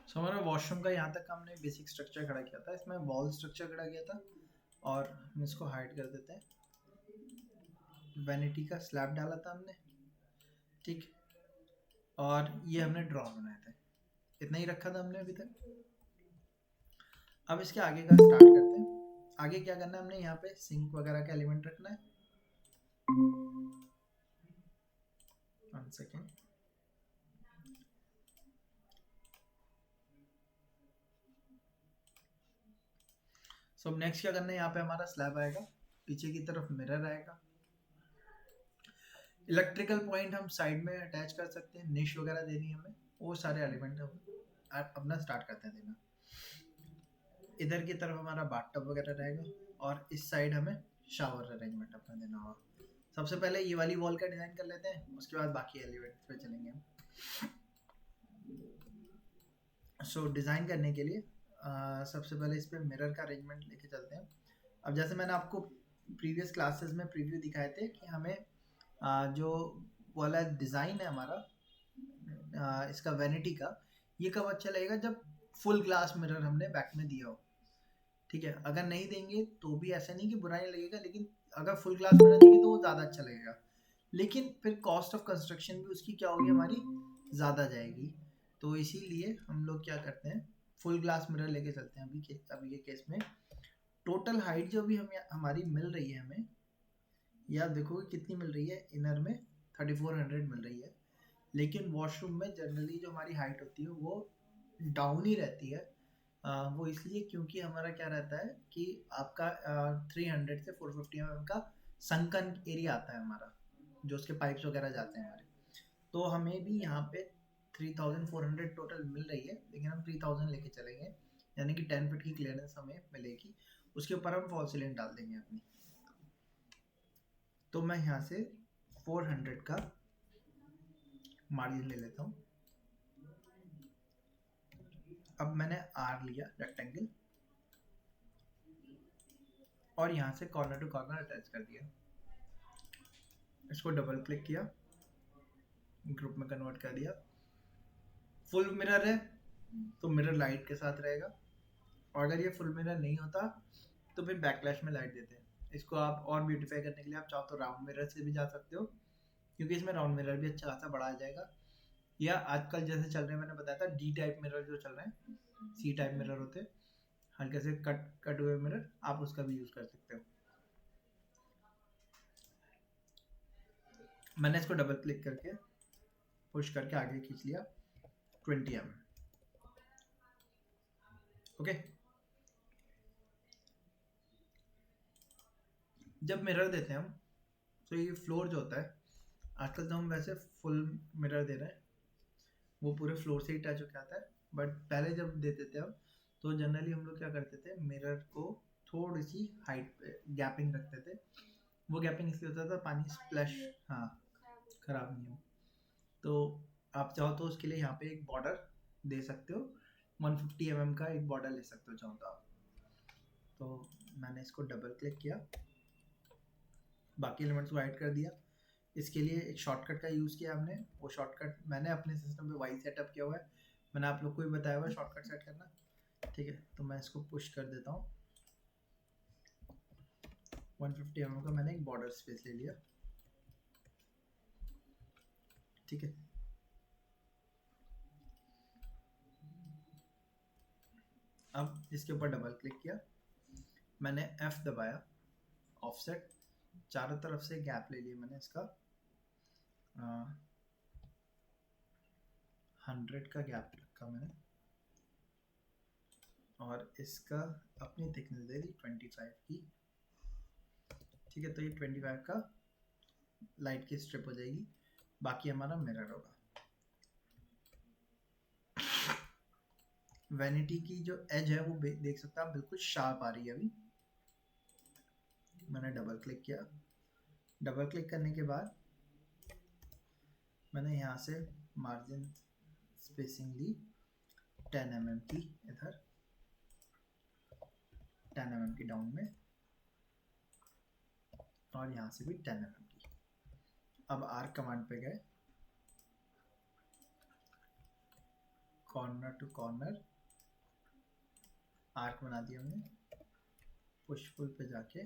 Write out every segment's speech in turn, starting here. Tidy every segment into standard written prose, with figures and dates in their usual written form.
सो हमारा वॉशरूम का यहाँ तक हमने बेसिक स्ट्रक्चर खड़ा किया था। इसमें वॉल स्ट्रक्चर खड़ा किया था और हम इसको हाइड कर देते हैं। वैनिटी का स्लैब डाला था हमने, ठीक। और ये हमने ड्रॉ बनाए थे, इतना ही रखा था हमने अभी तक। अब इसके आगे का स्टार्ट करते हैं। आगे क्या करना है, हमने यहाँ पे सिंक वगैरह का एलिमेंट रखना है। 1 सेकेंड। सो नेक्स्ट क्या करना है, यहाँ पे हमारा स्लैब आएगा, पीछे की तरफ मिरर आएगा। इलेक्ट्रिकल पॉइंट हम साइड में अटैच कर सकते हैं, निश वगैरह देनी है हमें, वो सारे एलिमेंट हम अपना स्टार्ट करते हैं देना। इधर की तरफ हमारा बाथटब वगैरह रहेगा और इस साइड हमें शावर अरेंजमेंट अपना देना होगा। सबसे पहले ये वाली वॉल का डिजाइन कर लेते हैं, उसके बाद बाकी एलिमेंट पे चलेंगे हम। सो डिज़ाइन करने के लिए सबसे पहले इस पे मिरर का अरेंजमेंट लेके चलते हैं। अब जैसे मैंने आपको प्रीवियस क्लासेस में प्रीव्यू दिखाए थे कि हमें जो वाला डिज़ाइन है हमारा इसका वैनिटी का, ये कब अच्छा लगेगा, जब फुल ग्लास मिरर हमने बैक में दिया हो, ठीक है। अगर नहीं देंगे तो भी ऐसा नहीं कि बुरा नहीं लगेगा, लेकिन अगर फुल ग्लास मिरर देंगे तो वो ज़्यादा अच्छा लगेगा। लेकिन फिर कॉस्ट ऑफ कंस्ट्रक्शन भी उसकी क्या होगी, हमारी ज़्यादा जाएगी। तो इसीलिए हम लोग क्या करते हैं, फुल ग्लास मिरर लेके चलते हैं। अभी के केस में टोटल हाइट जो भी हमारी मिल रही है हमें, या देखो कितनी मिल रही है, इनर में 3400 मिल रही है। लेकिन वॉशरूम में जनरली जो हमारी हाइट होती है वो डाउन ही रहती है। वो इसलिए क्योंकि हमारा क्या रहता है कि आपका 300 से 450 mm का संकन एरिया आता है हमारा, जो उसके पाइप्स वगैरह जाते हैं हमारे। तो हमें भी यहाँ पे 3400 टोटल मिल रही है, लेकिन हम 3000 लेके चलेंगे, यानी कि 10 फीट की क्लियरेंस हमें मिलेगी। उसके ऊपर हम फॉल सीलिंग डाल देंगे अपनी। तो मैं यहाँ से 400 का मार्जिन ले लेता हूँ। अब मैंने आर लिया रेक्टेंगल और यहाँ से कॉर्नर टू कॉर्नर अटैच कर दिया। इसको डबल क्लिक किया, ग्रुप में कन्वर्ट कर दिया। फुल मिरर है तो मिरर लाइट के साथ रहेगा, और अगर ये फुल मिरर नहीं होता तो फिर बैकलैश में लाइट देते हैं। इसको आप और ब्यूटीफाई करने के लिए आप चाहो तो राउंड मिरर से भी जा सकते हो, क्योंकि इसमें राउंड मिरर भी अच्छा खासा बड़ा आ जाएगा। या आजकल जैसे चल रहे हैं, मैंने बताया था डी टाइप मिरर जो चल रहे हैं, सी टाइप मिरर होते हैं, हल्के से कट हुए मिरर, आप उसका भी यूज कर सकते हो। मैंने इसको डबल क्लिक करके पुश करके आगे खींच लिया 20 mm। ओके। जब मिरर देते हैं हम, तो ये फ्लोर जो होता है, आजकल तो हम वैसे फुल मिरर दे रहे हैं, वो पूरे फ्लोर से ही टच होकर आता है। बट पहले जब देते थे हम, तो जनरली हम लोग क्या करते थे, मिरर को थोड़ी सी हाइट पे गैपिंग रखते थे। वो गैपिंग इसलिए होता था पानी स्प्लैश, हाँ, खराब नहीं हो। तो आप चाहो तो उसके लिए यहाँ पे एक बॉर्डर दे सकते हो, 150 mm का एक बॉर्डर ले सकते हो चाहो तो आप। तो मैंने इसको डबल क्लिक किया, बाकी एलिमेंट्स को हाइड कर दिया। इसके लिए एक शॉर्टकट का यूज़ किया हमने, वो शॉर्टकट मैंने अपने सिस्टम पे वाई सेटअप किया हुआ है, मैंने आप लोग को भी बताया हुआ है शॉर्टकट सेट करना, ठीक है। तो मैं इसको पुश कर देता हूँ। 150 mm का मैंने एक बॉर्डर स्पेस ले लिया, ठीक है। अब इसके ऊपर डबल क्लिक किया, मैंने F दबाया, ऑफसेट, चारों तरफ से गैप ले लिया मैंने इसका 100 का गैप रखा मैंने, और इसका अपनी थिकनेस दे दी 25 की, ठीक है। तो ये 25 का लाइट की स्ट्रिप हो जाएगी, बाकी हमारा मिरर होगा। वैनिटी की जो एज है वो देख सकते हैं आप, बिल्कुल शार्प आ रही है अभी। मैंने डबल क्लिक किया, डबल क्लिक करने के बाद मैंने यहाँ से मार्जिन स्पेसिंग ली 10 mm की, इधर 10 mm की डाउन में, और यहाँ से भी 10 mm की। अब आर कमांड पे गए, कॉर्नर टू कॉर्नर आर्क बना दिया हमने, पुश पुल पे जाके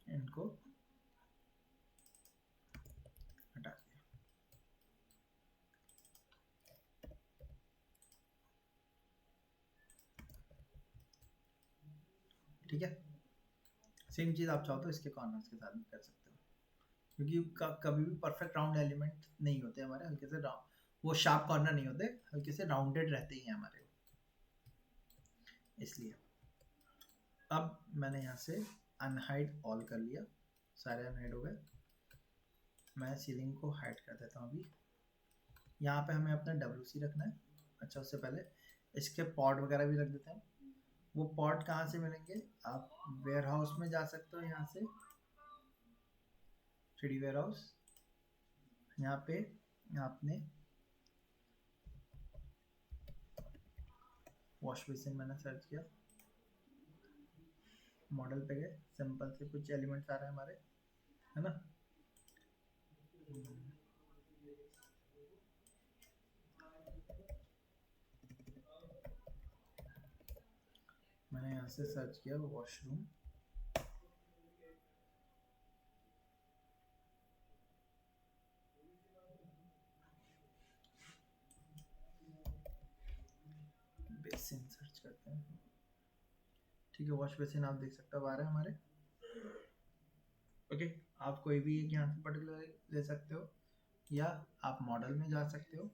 इनको हटा दिया। ठीक है, सेम चीज़ आप चाहो तो इसके कॉर्नर्स के साथ भी कर सकते हो, क्योंकि कभी भी परफेक्ट राउंड एलिमेंट नहीं होते हमारे, हल्के से राउंड, वो शार्प कॉर्नर नहीं होते, हल्के से राउंडेड रहते ही हैं हमारे, इसलिए। अब मैंने यहाँ से अनहाइड ऑल कर लिया, सारे अनहाइड हो गए। मैं सीलिंग को हाइड कर देता हूँ अभी। यहाँ पे हमें अपना WC रखना है। अच्छा, उससे पहले इसके पॉड वगैरह भी रख देते हैं। वो पॉड कहाँ से मिलेंगे? आप वेयर हाउस में जा सकते हो, यहाँ से 3D वेयर हाउस। यहाँ पे आपने वॉश बेसिन मैंने सर्च किया, मॉडल पे गए, सिंपल से कुछ एलिमेंट्स आ रहे हैं हमारे, है ना। मैंने यहाँ से सर्च किया वॉशरूम, बेसिन सर्च करते हैं। ठीक है, वॉश बेसिन आप देख सकते हो आ रहे हैं हमारे। ओके, आप कोई भी एक यहाँ से पर्टिकुलर ले सकते हो, या आप मॉडल में जा सकते हो,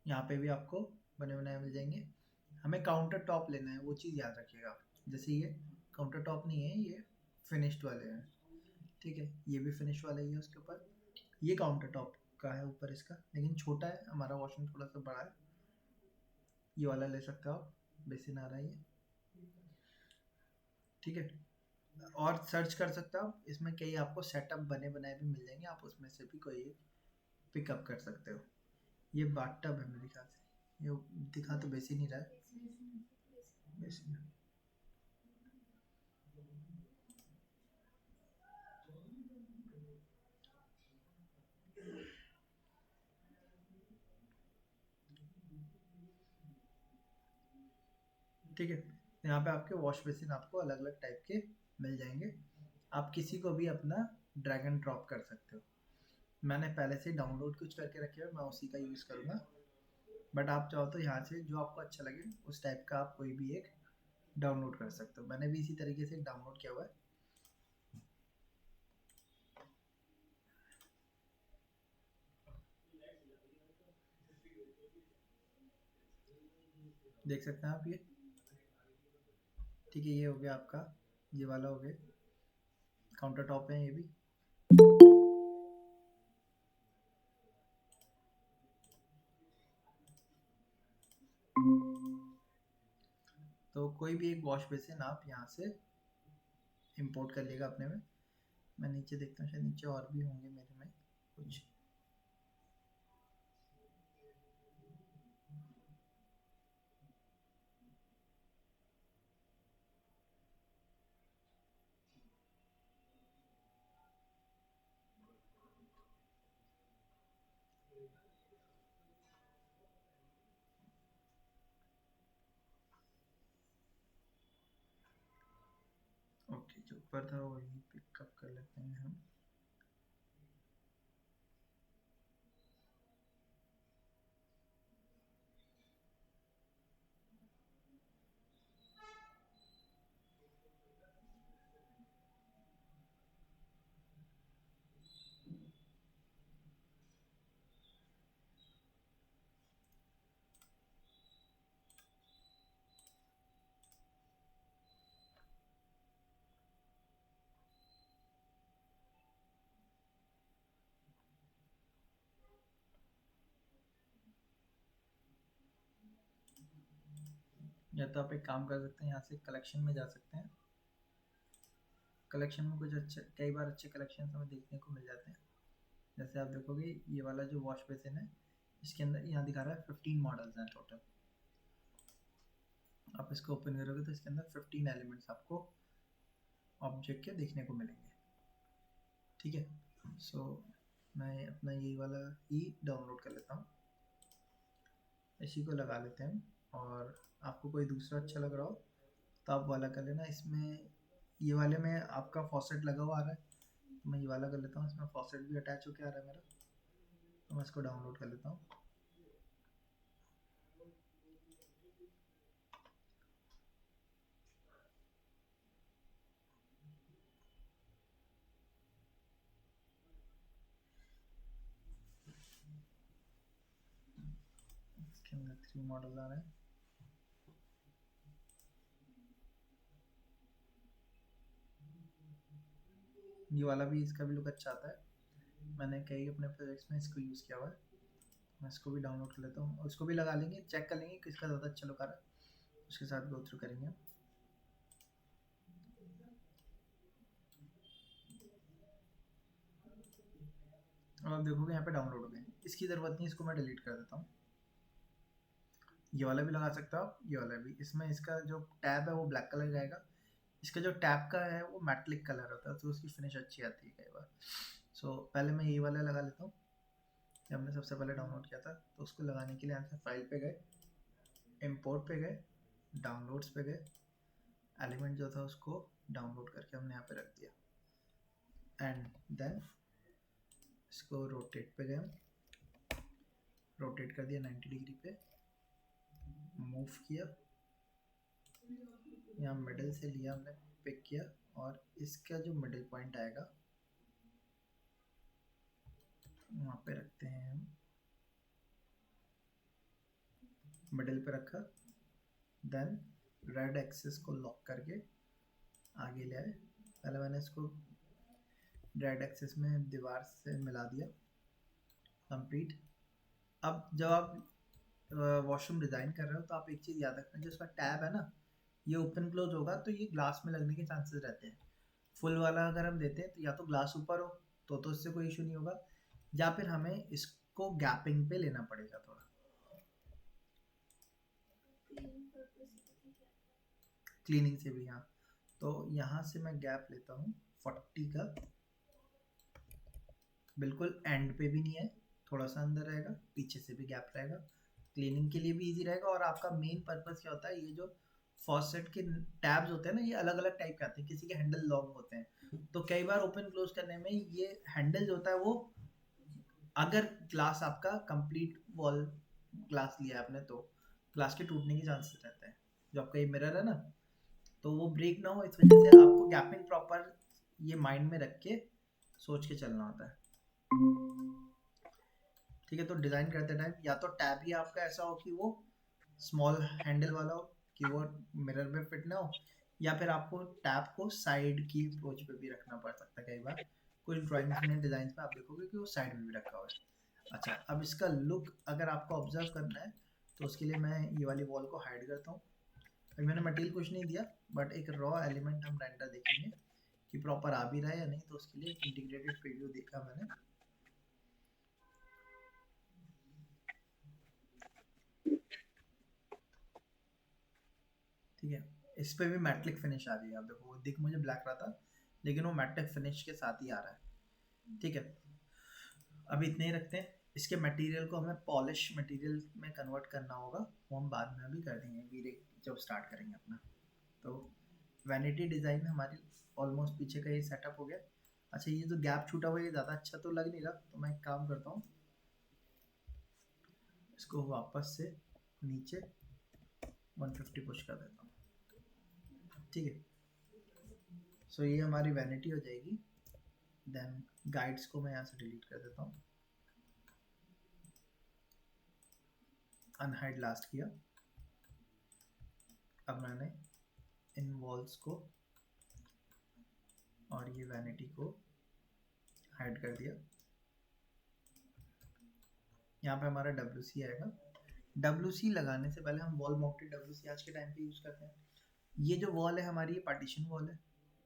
यहाँ पे भी आपको बने बनाए मिल जाएंगे। हमें काउंटर टॉप लेना है, वो चीज़ याद रखिएगा। जैसे ये काउंटर टॉप नहीं है, ये फिनिश्ड वाले हैं। ठीक है, ये भी फिनिश वाला ही है, उसके ऊपर ये काउंटर टॉप का है ऊपर इसका, लेकिन छोटा है, हमारा वॉशरूम थोड़ा सा बड़ा है। ये वाला ले सकते हो आप, बेसिन आ रहा है ये। ठीक है, और सर्च कर सकते हो आप, इसमें कई आपको सेटअप बने बनाए भी मिल जाएंगे, आप उसमें से भी कोई पिकअप कर सकते हो। ये बाथटब है मेरे ख्याल से, ये दिखा तो बेसिन ही रहा है, बेसिन। ठीक है, यहाँ पे आपके वॉश बेसिन आपको अलग अलग टाइप के मिल जाएंगे, आप किसी को भी अपना ड्रैग एंड ड्रॉप कर सकते हो। मैंने पहले से डाउनलोड कुछ करके रखे हुए, मैं उसी का यूज़ करूँगा, बट आप चाहो तो यहाँ से जो आपको अच्छा लगे उस टाइप का आप कोई भी एक डाउनलोड कर सकते हो। मैंने भी इसी तरीके से डाउनलोड किया हुआ है। देख सकते हैं आप ये। ठीक है, ये हो गया आपका, ये वाला हो गया, काउंटर टॉप है ये भी। तो कोई भी एक वॉश बेसिन आप यहाँ से इंपोर्ट कर लिएगा अपने में। मैं नीचे देखता हूँ, शायद नीचे और भी होंगे मेरे में कुछ। ओके, जो ऊपर था वही पिकअप कर लेते हैं हम। या तो आप एक काम कर सकते हैं, यहाँ से कलेक्शन में जा सकते हैं। कलेक्शन में कुछ अच्छे, कई बार अच्छे कलेक्शन हमें देखने को मिल जाते हैं। जैसे आप देखोगे ये वाला जो वॉश बेसिन है, इसके अंदर यहाँ दिखा रहा है 15 मॉडल्स हैं टोटल। आप इसको ओपन करोगे तो इसके अंदर 15 एलिमेंट्स आपको ऑब्जेक्ट के देखने को मिलेंगे। ठीक है, सो मैं अपना यही वाला ही डाउनलोड कर लेता हूँ, इसी को लगा लेते हैं। और आपको कोई दूसरा अच्छा लग रहा हो तो आप वाला कर लेना। इसमें ये वाले में आपका फॉसेट लगा हुआ आ रहा है, तो मैं ये वाला कर लेता हूँ, इसमें फॉसेट भी अटैच होकर आ रहा है मेरा, तो मैं इसको डाउनलोड कर लेता हूँ। इसके अंदर 3 मॉडल आ रहे हैं। ये वाला भी, इसका भी लुक अच्छा आता है, मैंने कई अपने प्रोजेक्ट्स में इसको यूज़ किया हुआ है। मैं इसको भी डाउनलोड कर लेता हूँ और इसको भी लगा लेंगे, चेक कर लेंगे किसका ज़्यादा अच्छा लुक आ रहा है, उसके साथ गो थ्रू करेंगे। अब आप देखोगे यहाँ पे डाउनलोड हो गए, इसकी ज़रूरत नहीं, इसको मैं डिलीट कर देता हूँ। ये वाला भी लगा सकते हो आप, ये वाला भी। इसमें इसका जो टैब है वो ब्लैक कलर का आएगा, इसका जो टैब का है वो मेटलिक कलर होता है, तो उसकी फिनिश अच्छी आती है कई बार। सो पहले मैं ये वाला लगा लेता हूँ, ये हमने सबसे पहले डाउनलोड किया था। तो उसको लगाने के लिए यहाँ से फाइल पे गए, इम्पोर्ट पे गए, डाउनलोड्स पे गए, एलिमेंट जो था उसको डाउनलोड करके हमने यहाँ पे रख दिया। एंड देन इसको रोटेट पे गए, रोटेट कर दिया 90 डिग्री पे, मूव किया, यहाँ मिडिल से लिया हमने, पिक किया, और इसका जो मिडिल पॉइंट आएगा वहाँ पे रखते हैं हम, मिडिल पे रखा। देन रेड एक्सिस को लॉक करके आगे ले आए। पहले मैंने इसको रेड एक्सिस में दीवार से मिला दिया, कंप्लीट। अब जब आप वॉशरूम डिज़ाइन कर रहे हो तो आप एक चीज़ याद रखना, जो इसका टैब है ना, ये ओपन क्लोज होगा तो ये ग्लास में लगने के चांसेस रहते हैं। फुल वाला अगर हम देते हैं तो या तो ग्लास ऊपर हो तो इससे कोई इशू नहीं होगा, या फिर हमें इसको गैपिंग पे लेना पड़ेगा थोड़ा, क्लीनिंग से भी। हाँ, तो यहाँ से मैं गैप लेता हूँ 40 का, बिल्कुल एंड पे भी नहीं है, थोड़ा सा अंदर रहेगा, पीछे से भी गैप रहेगा, क्लीनिंग के लिए भी इजी रहेगा। और आपका मेन पर्पस क्या होता है, ये जो फॉसेट के टैब्स होते हैं ना, ये अलग अलग टाइप के आते हैं, किसी के हैंडल लॉन्ग होते हैं, तो कई बार ओपन क्लोज करने में ये हैंडल जो होता है वो, अगर ग्लास आपका कंप्लीट वॉल ग्लास लिया आपने तो ग्लास के टूटने के चांसेस रहते हैं। जो आपका ये मिरर है ना, तो वो ब्रेक ना हो, इस वजह से आपको गैपिंग प्रॉपर ये माइंड में रख के सोच के चलना होता है। ठीक है, तो डिज़ाइन करते टाइम या तो टैब ही आपका ऐसा हो कि वो स्मॉल हैंडल वाला हो कि वो मिरर में फिट ना हो, या फिर आपको टैब को साइड की अप्रोच पे भी रखना पड़ सकता है कई बार। कुछ ड्राइंग्स में, डिज़ाइन में आप देखोगे कि वो साइड में भी रखा हुआ है। अच्छा, अब इसका लुक अगर आपको ऑब्जर्व करना है तो उसके लिए मैं ये वाली वॉल को हाइड करता हूँ। अभी मैंने मटेरियल कुछ नहीं दिया, बट एक रॉ एलिमेंट हम रेंडर देखेंगे कि प्रॉपर आ भी रहा है या नहीं, तो उसके लिए इंटीग्रेटेड प्रीव्यू देखा मैंने। ठीक है, इस पे भी मैट्रिक फिनिश आ रही है, आप देखो दिख मुझे ब्लैक रहा था, लेकिन वो मैट्रिक फिनिश के साथ ही आ रहा है। ठीक है, अभी इतने ही रखते हैं। इसके मटेरियल को हमें पॉलिश मटेरियल में कन्वर्ट करना होगा, वो हम बाद में अभी कर देंगे वीरे जब स्टार्ट करेंगे अपना। तो वैनिटी डिज़ाइन हमारी ऑलमोस्ट पीछे का ये सेटअप हो गया। अच्छा, ये जो गैप छूटा हुआ है ये ज़्यादा अच्छा तो लग नहीं रहा, तो मैं एक काम करता हूँ, इसको वापस से नीचे 150 पुश कर देता हूँ। ठीक है, सो ये हमारी वैनिटी हो जाएगी। देन गाइड्स को मैं यहाँ से डिलीट कर देता हूँ, अनहाइड लास्ट किया। अब मैंने इन वॉल्स को और ये वैनिटी को हाइड कर दिया। यहाँ पे हमारा WC आएगा। WC लगाने से पहले हम वॉल माउंटेड WC आज के टाइम पे यूज़ करते हैं। ये जो वॉल है हमारी, ये पार्टीशन वॉल है,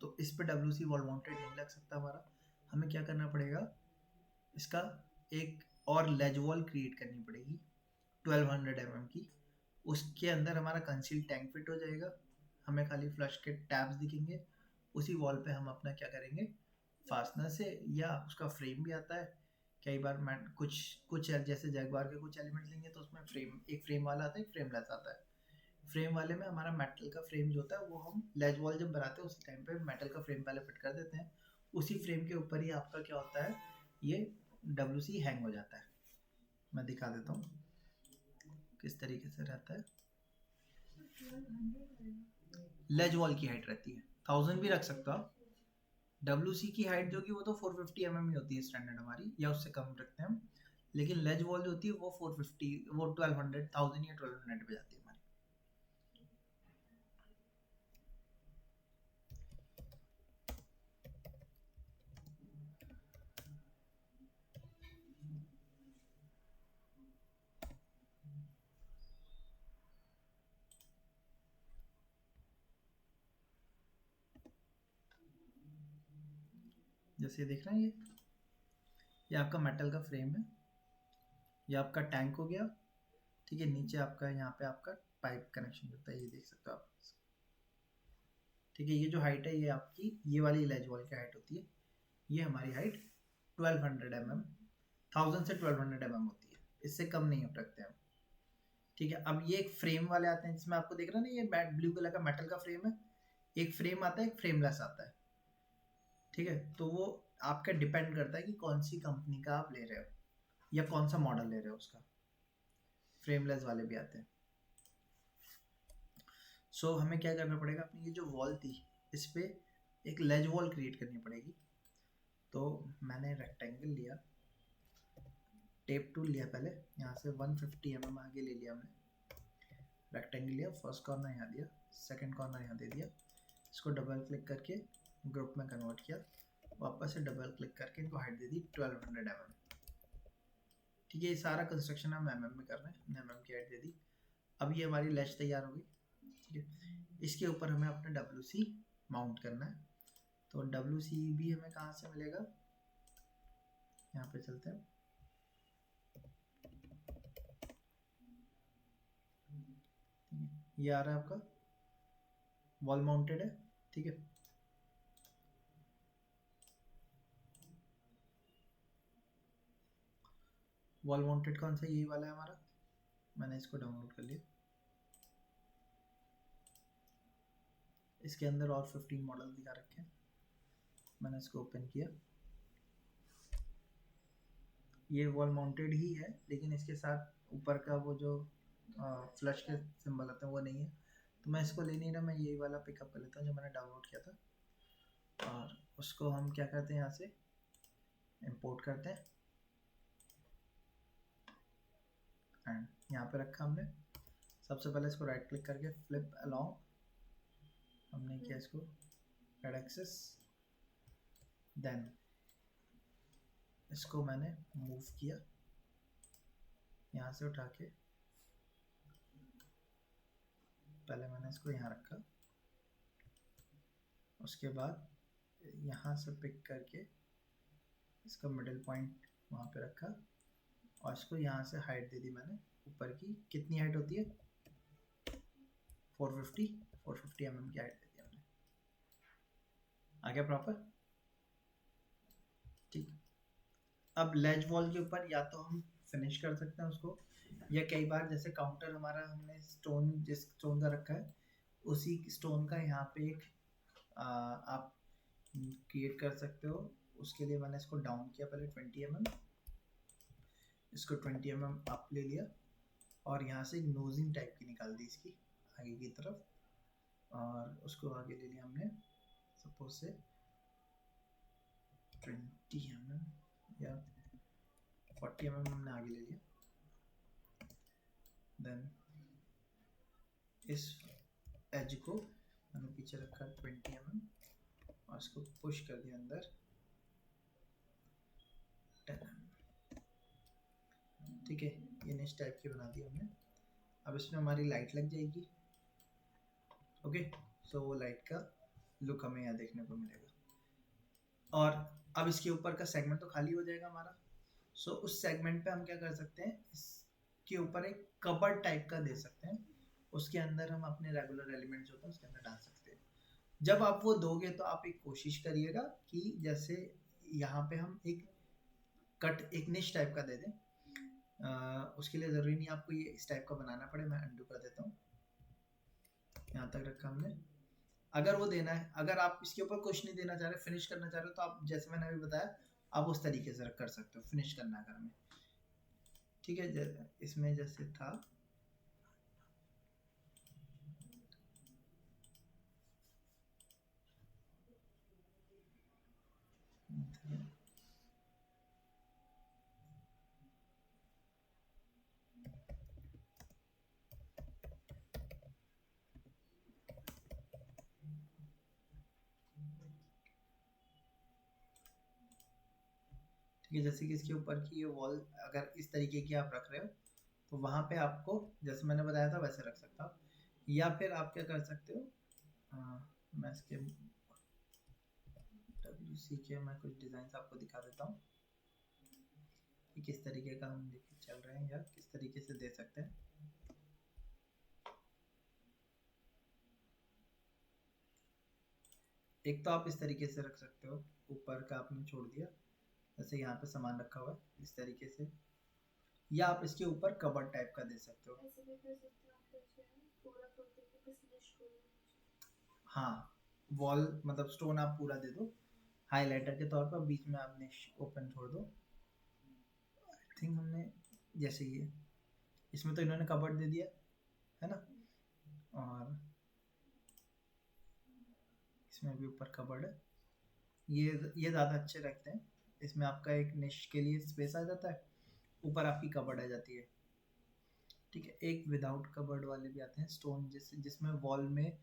तो इस पे WC वॉल माउंटेड नहीं लग सकता हमारा। हमें क्या करना पड़ेगा, इसका एक और लेज वॉल क्रिएट करनी पड़ेगी 1200 mm की। उसके अंदर हमारा कंसील टैंक फिट हो जाएगा, हमें खाली फ्लश के टैब्स दिखेंगे। उसी वॉल पे हम अपना क्या करेंगे, फास्टनर से, या उसका फ्रेम भी आता है कई बार मैं कुछ कुछ जैसे जैगवार के कुछ एलिमेंट लेंगे तो उसमें एक फ्रेम वाला आता है, एक फ्रेमलेस आता है। फ्रेम वाले में हमारा मेटल का फ्रेम जो होता है वो हम लेज वॉल जब बनाते हैं उसी टाइम पे मेटल का फ्रेम पहले फिट कर देते हैं। उसी फ्रेम के ऊपर ही आपका क्या होता है, ये WC हैंग हो जाता है। मैं दिखा देता हूँ किस तरीके से रहता है। लेज वॉल की हाइट रहती है 1000 भी रख सकते हो आप। WC की हाइट जो कि वो तो 450 mm ही होती है स्टैंडर्ड हमारी, या उससे कम रखते हैं हम। लेकिन लेज वॉल जो होती है वो 450, वो 1200, 1000 या 1200 पे जाती है हमारी। जैसे देख रहे हैं ये आपका मेटल का फ्रेम है, ये आपका टैंक हो गया। ठीक है, नीचे आपका यहाँ पे आपका पाइप कनेक्शन होता है, ये देख सकते हो आप। ठीक है, ये जो हाइट है ये आपकी ये वाली लेज वॉल की हाइट होती है। ये हमारी हाइट 1200 mm, 1000 से 1200 mm होती है, इससे कम नहीं रखते हम। ठीक है, अब ये एक फ्रेम वाले आते हैं जिसमें आपको देख रहे हैं ना, ये ब्लू कलर का मेटल का फ्रेम है। एक फ्रेम आता है, एक फ्रेमलेस आता है। ठीक है, तो वो आपका डिपेंड करता है कि कौन सी कंपनी का आप ले रहे हो या कौन सा मॉडल ले रहे हो उसका। फ्रेमलेस वाले भी आते हैं। सो हमें क्या करना पड़ेगा, अपनी ये जो वॉल थी इस पे एक लेज वॉल क्रिएट करनी पड़ेगी। तो मैंने रेक्टेंगल लिया, टेप टूल लिया, पहले यहाँ से 150 mm आगे ले लिया हमने। रेक्टेंगल लिया, फर्स्ट कॉर्नर यहाँ दिया, सेकंड कॉर्नर यहाँ दे दिया। इसको डबल क्लिक करके ग्रुप में कन्वर्ट किया, वापस से डबल क्लिक करके इनको हाइट दे दी 1200 mm। ठीक है, ये सारा कंस्ट्रक्शन हम mm में कर रहे हैं, mm की हाइट दे दी। अब ये हमारी लेज तैयार हो गई। ठीक है, इसके ऊपर हमें अपना WC माउंट करना है। तो WC भी हमें कहाँ से मिलेगा, यहाँ पे चलते हैं। ये आ रहा है आपका, वॉल माउंटेड है। ठीक है, वॉल माउंटेड कौन सा, यही वाला है हमारा। मैंने इसको डाउनलोड कर लिया। इसके अंदर और 15 मॉडल दिखा रखे हैं, मैंने इसको ओपन किया। ये वॉल माउंटेड ही है, लेकिन इसके साथ ऊपर का वो जो फ्लश के सिंबल आते हैं वो नहीं है। तो मैं इसको ले नहीं रहा, मैं यही वाला पिकअप कर लेता हूँ जो मैंने डाउनलोड किया था। और उसको हम क्या करते हैं, यहाँ से इंपोर्ट करते हैं एंड यहाँ पे रखा हमने। सबसे पहले इसको राइट क्लिक करके फ्लिप अलोंग हमने किया, इसको रेड एक्सिस। देन इसको मैंने मूव किया, यहाँ से उठा के पहले मैंने इसको यहाँ रखा, उसके बाद यहाँ से पिक करके इसका मिडिल पॉइंट वहाँ पे रखा और इसको यहाँ से हाइट दे दी मैंने ऊपर की। कितनी हाइट होती है, 450 mm की हाइट दे दी हमने। आ गया प्रॉपर। ठीक, अब लेज वॉल के ऊपर या तो हम फिनिश कर सकते हैं उसको, या कई बार जैसे काउंटर हमारा हमने स्टोन, जिस स्टोन का रखा है उसी स्टोन का यहाँ पे एक आप क्रिएट कर सकते हो। उसके लिए मैंने इसको डाउन किया पहले 20 mm, इसको 20 mm अप ले लिया और यहाँ से एक नोजिंग टाइप की निकाल दी इसकी आगे की तरफ, और उसको आगे ले लिया हमने सपोज से 20 mm या 40 mm हमने आगे ले लिया। देन इस एज को मैंने पीछे रखा 20 mm और इसको पुश कर दिया अंदर 10 mm। ठीक है, ये नेक्स्ट टाइप की बना दी हमने। अब इसमें हमारी लाइट लग जाएगी। ओके, सो वो लाइट का लुक हमें यहाँ देखने को मिलेगा। और अब इसके ऊपर का सेगमेंट तो खाली हो जाएगा हमारा। सो उस सेगमेंट पे हम क्या कर सकते हैं, इसके ऊपर एक कबर्ड टाइप का दे सकते हैं। उसके अंदर हम अपने रेगुलर एलिमेंट्स होते हैं उसके अंदर डाल सकते हैं। जब आप वो दोगे तो आप एक कोशिश करिएगा कि जैसे यहाँ पे हम एक कट एक निश टाइप का दे दें। उसके लिए ज़रूरी नहीं आपको ये इस टाइप का बनाना पड़े। मैं अंडू कर देता हूँ। यहाँ तक रखा हमने। अगर वो देना है, अगर आप इसके ऊपर कुछ नहीं देना चाह रहे, फिनिश करना चाह रहे हो, तो आप जैसे मैंने अभी बताया आप उस तरीके से कर सकते हो। फिनिश करना है अगर हमें, ठीक है। इसमें जैसे था ठीक है। जैसे कि इसके ऊपर की ये वॉल अगर इस तरीके की आप रख रहे हो तो वहाँ पे आपको जैसे मैंने बताया था वैसे रख सकता हूँ। या फिर आप क्या कर सकते हो, मैं इसके WC के मैं कुछ डिज़ाइन आपको दिखा देता हूँ कि किस तरीके का हम लेके चल रहे हैं या किस तरीके से दे सकते हैं। एक तो आप इस तरीके से रख सकते हो, ऊपर का आपने छोड़ दिया, जैसे यहाँ पे सामान रखा हुआ है इस तरीके से, या आप इसके ऊपर कबर्ड टाइप का दे सकते हो। हाँ, वॉल मतलब स्टोन आप पूरा दे दो हाइलाइटर के तौर पर, बीच में आपने ओपन छोड़ दो। आई थिंक हमने जैसे ये इसमें तो इन्होंने कबर्ड दे दिया है ना, और इसमें भी ऊपर कबर्ड है। ये ज़्यादा अच्छे रखते हैं। इसमें आपका एक निश के लिए स्पेस आ जाता है, ऊपर आपकी कबर्ड आ जाती है, ठीक है। एक विदाउट कबर्ड वाले भी आते हैं स्टोन, जिसमें वॉल में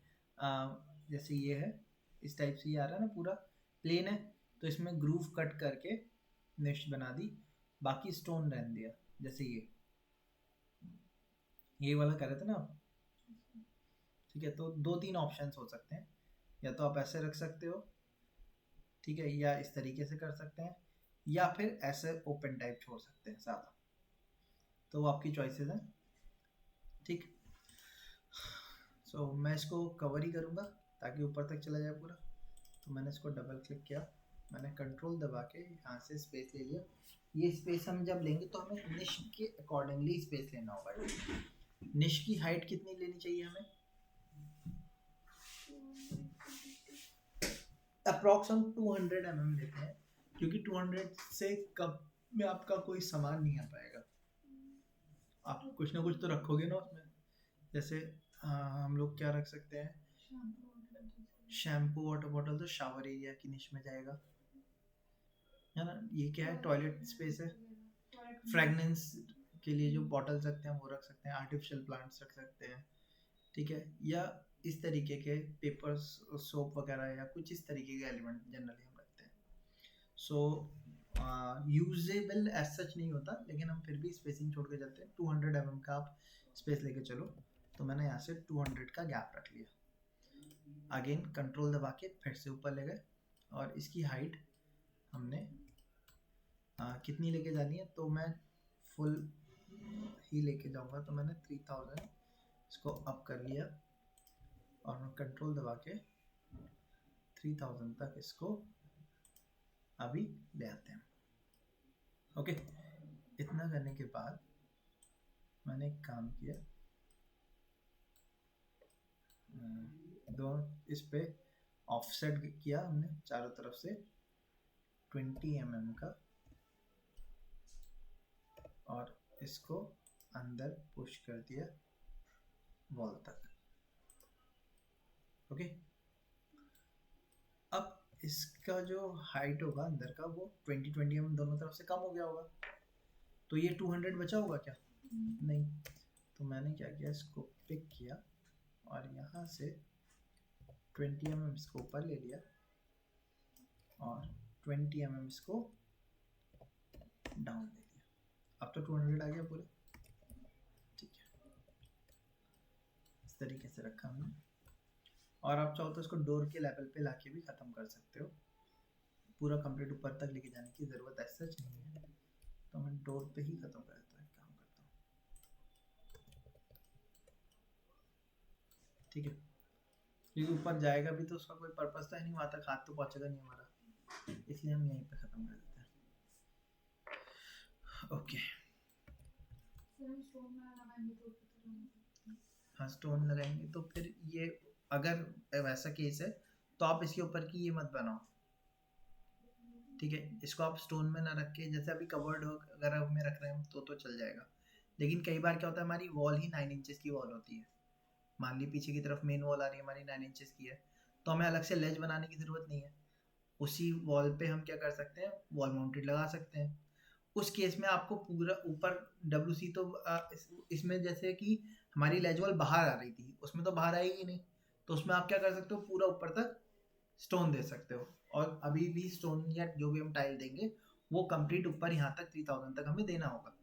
जैसे ये है इस टाइप से, ये आ रहा है ना पूरा प्लेन है, तो इसमें ग्रूव कट करके निश बना दी, बाकी स्टोन रहने दिया। जैसे ये वाला कर रहे थे ना आप, ठीक है। तो दो तीन ऑप्शंस हो सकते हैं, या तो आप ऐसे रख सकते हो, ठीक है, या इस तरीके से कर सकते हैं, या फिर ऐसे ओपन टाइप छोड़ सकते हैं सादा, तो वो आपकी चॉइसेस हैं, ठीक। सो मैं इसको कवर ही करूँगा ताकि ऊपर तक चला जाए पूरा। तो मैंने इसको डबल क्लिक किया, मैंने कंट्रोल दबा के यहाँ से स्पेस ले लिया। ये स्पेस हम जब लेंगे तो हमें निश के अकॉर्डिंगली स्पेस लेना होगा। निश की हाइट कितनी लेनी चाहिए हमें? अप्रॉक्स हम 200 mm लेते हैं, क्योंकि 200 से कम में आपका कोई सामान नहीं आ पाएगा। आप कुछ ना कुछ तो रखोगे ना उसमें, जैसे हम लोग क्या रख सकते हैं, शैम्पू वाटर बॉटल तो शावर एरिया की निश में जाएगा, है ना। ये क्या है, टॉयलेट स्पेस है। फ्रेगनेंस के लिए जो बॉटल्स रखते हैं वो रख सकते हैं, आर्टिफिशियल प्लांट्स रख सकते हैं, ठीक है। या इस तरीके के पेपर्स, सोप वगैरह, या कुछ इस तरीके के एलिमेंट जनरली हम रखते हैं। सो यूजेबल एज सच नहीं होता, लेकिन हम फिर भी स्पेसिंग छोड़ के चलते हैं। 200 mm का आप स्पेस लेके चलो, तो मैंने यहाँ से 200 का गैप रख लिया। अगेन कंट्रोल दबा के फिर से ऊपर ले गए, और इसकी हाइट हमने कितनी लेके जानी है, तो मैं फुल ही लेके जाऊंगा, तो मैंने 3000 इसको अप कर लिया, और मैं कंट्रोल दबा के 3000 तक इसको अभी ले आते हैं। ओके, इतना करने के बाद मैंने एक काम किया, दोनों इस पे ऑफसेट किया हमने चारों तरफ से 20 mm का, और इसको अंदर पुश कर दिया वॉल तक। ओके, अब इसका जो हाइट होगा अंदर का वो 20 mm दोनों तरफ से कम हो गया होगा, तो ये 200 बचा होगा क्या? नहीं। तो मैंने क्या किया, इसको पिक किया और यहाँ से 20 mm इसको ऊपर ले लिया, और 20 mm इसको डाउन ले लिया। अब तो 200 आ गया पूरे, ठीक है। इस तरीके से रखा हमने, और आप चाहो तो इसको डोर के लेवल पे लाके भी ख़त्म कर सकते हो, पूरा कंप्लीट ऊपर तक लेके जाने की ज़रूरत ऐसा नहीं है, तो मैं डोर पे ही ख़त्म कर देता हूँ, काम करता हूँ, ठीक है। क्योंकि ऊपर जाएगा भी तो उसका कोई पर्पस तो है नहीं, वहाँ तक हाथ तो पहुँचेगा नहीं हमारा, इसलिए हम यहीं पे ख़त्म कर देते हैं। ओके हाँ स्टोन लगाएंगे तो फिर ये अगर वैसा केस है तो आप इसके ऊपर की ये मत बनाओ, ठीक है। इसको आप स्टोन में ना रख के, जैसे अभी कवर्ड अगर में रख रहे हैं तो चल जाएगा। लेकिन कई बार क्या होता है, हमारी वॉल ही 9 इंचेस की वॉल होती है, मान ली पीछे की तरफ मेन वॉल आ रही है हमारी 9 इंचेस की है, तो हमें अलग से लेज बनाने की ज़रूरत नहीं है। उसी वॉल पे हम क्या कर सकते हैं, वॉल माउंटेड लगा सकते हैं। उस केस में आपको पूरा ऊपर WC तो इसमें जैसे कि हमारी लेज वॉल बाहर आ रही थी, उसमें तो बाहर आएगी नहीं, तो उसमें आप क्या कर सकते हो, पूरा ऊपर तक स्टोन दे सकते हो। और अभी भी स्टोन या जो भी हम टाइल देंगे वो कंप्लीट ऊपर यहाँ तक 3000 तक हमें देना होगा,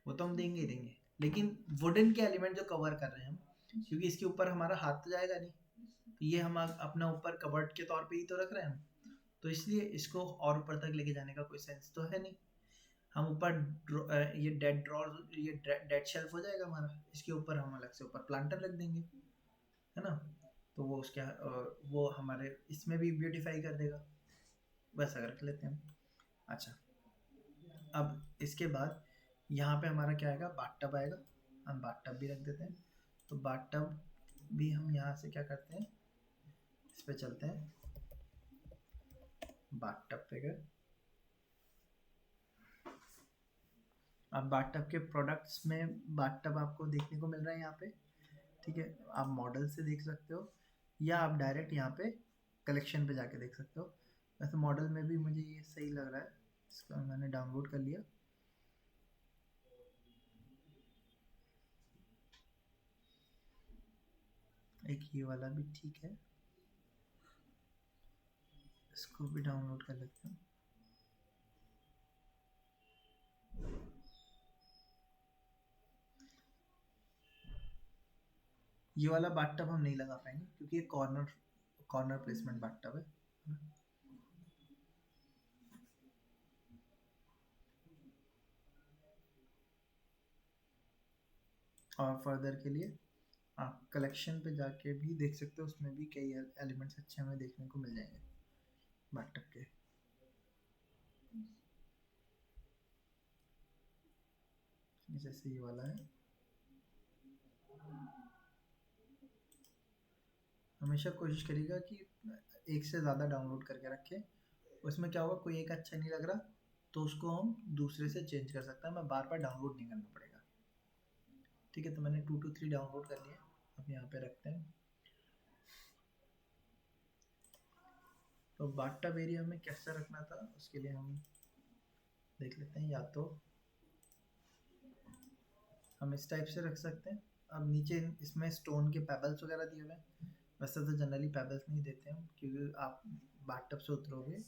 वो तो हम देंगे ही देंगे। लेकिन वुडन के एलिमेंट जो कवर कर रहे हैं हम, क्योंकि इसके ऊपर हमारा हाथ तो जाएगा नहीं, तो ये हम अपना ऊपर कवर्ड के तौर पे ही तो रख रहे हैं हम, तो इसलिए इसको और ऊपर तक लेके जाने का कोई सेंस तो है नहीं। हम ऊपर ये डेड ड्रॉर, ये डेड शेल्फ हो जाएगा हमारा, इसके ऊपर हम अलग से ऊपर प्लांटर रख देंगे, है ना। तो वो उसके वो हमारे इसमें भी ब्यूटीफाई कर देगा, वैसा रख लेते हैं हम। अच्छा, अब इसके बाद यहाँ पे हमारा क्या आएगा, बाथटब आएगा, हम बाथटब भी रख देते हैं। तो बाथटब भी हम यहाँ से क्या करते हैं, इस पे चलते हैं, बाथटब पे गए। अब बाथटब के प्रोडक्ट्स में बाथटब आपको देखने को मिल रहा है यहाँ पे, ठीक है। आप मॉडल से देख सकते हो या आप डायरेक्ट यहाँ पे कलेक्शन पे जाके देख सकते हो। वैसे मॉडल में भी मुझे ये सही लग रहा है, इसका मैंने डाउनलोड कर लिया। एक ये वाला भी ठीक है, इसको भी डाउनलोड कर लेते हैं। ये वाला बाथटब हम नहीं लगा पाएंगे क्योंकि ये कॉर्नर प्लेसमेंट बाथटब है। और फर्दर के लिए आप कलेक्शन पे जाके भी देख सकते हो, उसमें भी कई एलिमेंट्स अच्छे हमें देखने को मिल जाएंगे बाथटब के। जैसे ये वाला है, हमेशा कोशिश करिएगा कि एक से ज़्यादा डाउनलोड करके रखें। उसमें क्या होगा, कोई एक अच्छा नहीं लग रहा तो उसको हम दूसरे से चेंज कर सकते हैं, हमें बार बार डाउनलोड नहीं करना पड़ेगा, ठीक है। तो मैंने 2 to 3 डाउनलोड कर लिया, अब यहाँ पे रखते हैं। तो बाथटब एरिया में कैसा रखना था उसके लिए हम देख लेते हैं। या तो हम इस टाइप से रख सकते हैं। अब नीचे इसमें स्टोन के पेबल्स वगैरह दिए हुए हैं, वैसे तो जनरली पेबल्स नहीं देते हम क्योंकि आप बाथटब से उतरोगे,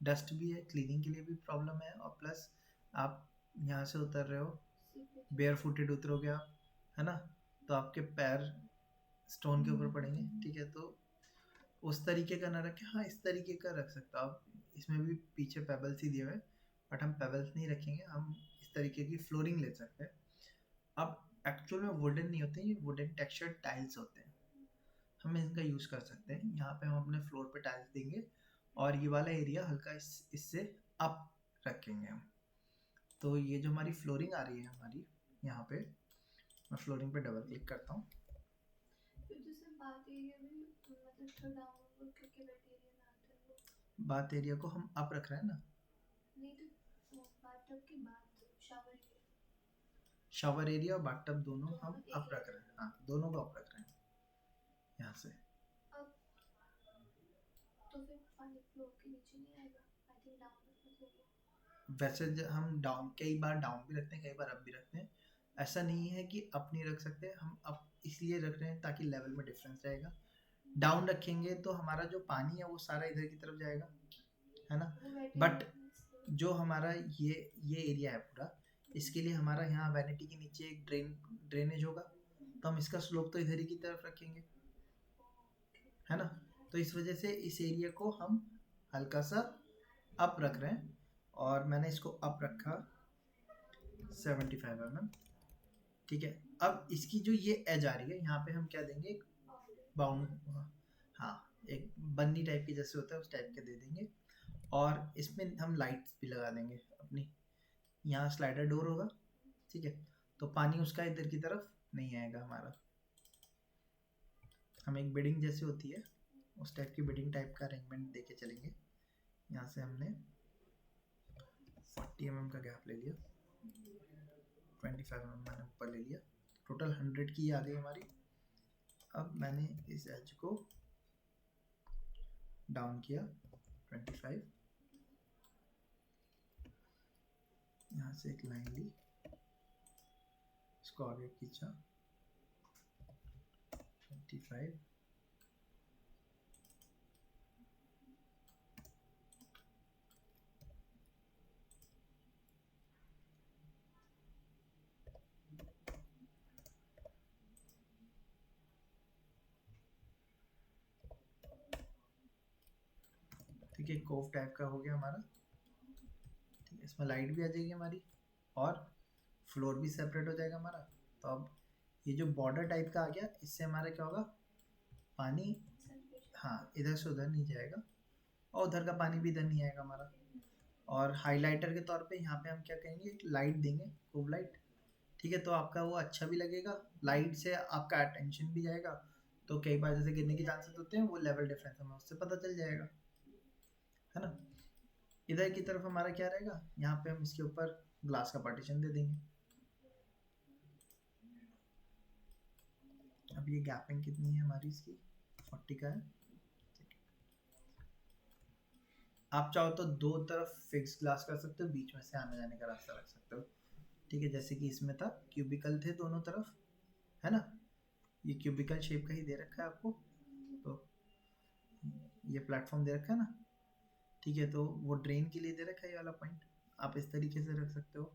डस्ट भी है, क्लीनिंग के लिए भी प्रॉब्लम है, और प्लस आप यहाँ से उतर रहे हो, बेयर फुटेड उतरोगे आप, है ना, तो आपके पैर स्टोन के ऊपर पड़ेंगे, ठीक है। तो उस तरीके का ना रखें, हाँ इस तरीके का रख सकते हो आप। इसमें भी पीछे पेबल्स ही दिए हुए हैं, बट हम पेबल्स नहीं रखेंगे, हम इस तरीके की फ्लोरिंग ले सकते हैं। अब एक्चुअल में वुडन नहीं होते, ये वुडन टेक्सचर्ड टाइल्स होते हैं, हम इनका यूज़ कर सकते हैं। यहाँ पे हम अपने फ्लोर पे टाइल्स देंगे और ये वाला एरिया हल्का इससे अप रखेंगे हम। तो ये जो हमारी फ्लोरिंग आ रही है हमारी यहाँ पे, मैं फ्लोरिंग पे डबल क्लिक करता हूँ। बात एरिया को हम अप रख रहे हैं ना, शावर एरिया और बाथटब दोनों हम अप रख रहे हैं, हाँ दोनों को अप रख रहे हैं यहाँ से। तो फिर पानी फ्लोर के नीचे नहीं आएगा, आई थिंक डाउन। वैसे हम डाउन कई बार डाउन भी रखते हैं, कई बार अप भी रखते हैं, ऐसा नहीं है कि अप नहीं रख सकते, हम अप इसलिए रख रहे हैं ताकि लेवल में डिफरेंस रहेगा। डाउन रखेंगे तो हमारा जो पानी है वो सारा इधर की तरफ जाएगा, है ना। बट जो हमारा ये एरिया है पूरा, इसके लिए हमारा यहाँ वैनिटी के नीचे एक ड्रेनेज होगा, तो हम इसका स्लोप तो इधर ही की तरफ रखेंगे, है ना। तो इस वजह से इस एरिया को हम हल्का सा अप रख रहे हैं, और मैंने इसको अप रखा 75 mm, ठीक है। अब इसकी जो ये एज आ रही है यहाँ पे हम क्या देंगे, बाउंड, हाँ एक बन्नी टाइप की जैसे होता है उस टाइप के दे देंगे, और इसमें हम लाइट्स भी लगा देंगे अपनी, यहाँ स्लाइडर डोर होगा, ठीक है, तो पानी उसका इधर की तरफ नहीं आएगा हमारा। हम एक बेडिंग जैसी होती है उस टाइप की बेडिंग टाइप का अरेंजमेंट देके चलेंगे। यहाँ से हमने 40 mm का गैप ले लिया, 25 mm मैंने ऊपर ले लिया, टोटल 100 की आ गई हमारी। अब मैंने इस एज को डाउन किया 25, यहाँ से एक लाइन ली, इसको आगे खींचा 25, ठीक है, कोव टाइप का हो गया हमारा। ठीक है, इसमें लाइट भी आ जाएगी हमारी और फ्लोर भी सेपरेट हो जाएगा हमारा। तो अब ये जो बॉर्डर टाइप का आ गया, इससे हमारा क्या होगा, पानी हाँ इधर से उधर नहीं जाएगा और उधर का पानी भी इधर नहीं आएगा हमारा। और हाइलाइटर के तौर पे यहाँ पे हम क्या करेंगे, एक लाइट देंगे, कोव लाइट, ठीक है, तो आपका वो अच्छा भी लगेगा, लाइट से आपका अटेंशन भी जाएगा। तो कई बार जैसे गिरने के चांसेस होते हैं, वो लेवल डिफरेंस हमें उससे पता चल जाएगा, है ना। इधर की तरफ हमारा क्या रहेगा, यहाँ पे हम इसके ऊपर ग्लास का पार्टीशन दे देंगे। अब ये गैपिंग कितनी है हमारी इसकी, 40 का है। आप चाहो तो दो तरफ फिक्स ग्लास कर सकते हो, बीच में से आने जाने का रास्ता रख सकते हो, ठीक है, जैसे कि इसमें था, क्यूबिकल थे दोनों तरफ, है ना, ये क्यूबिकल शेप का ही दे रखा है आपको, तो ये प्लेटफॉर्म दे रखा है ना, ठीक है, तो वो ड्रेन के लिए दे रखा है ये वाला पॉइंट, आप इस तरीके से रख सकते हो।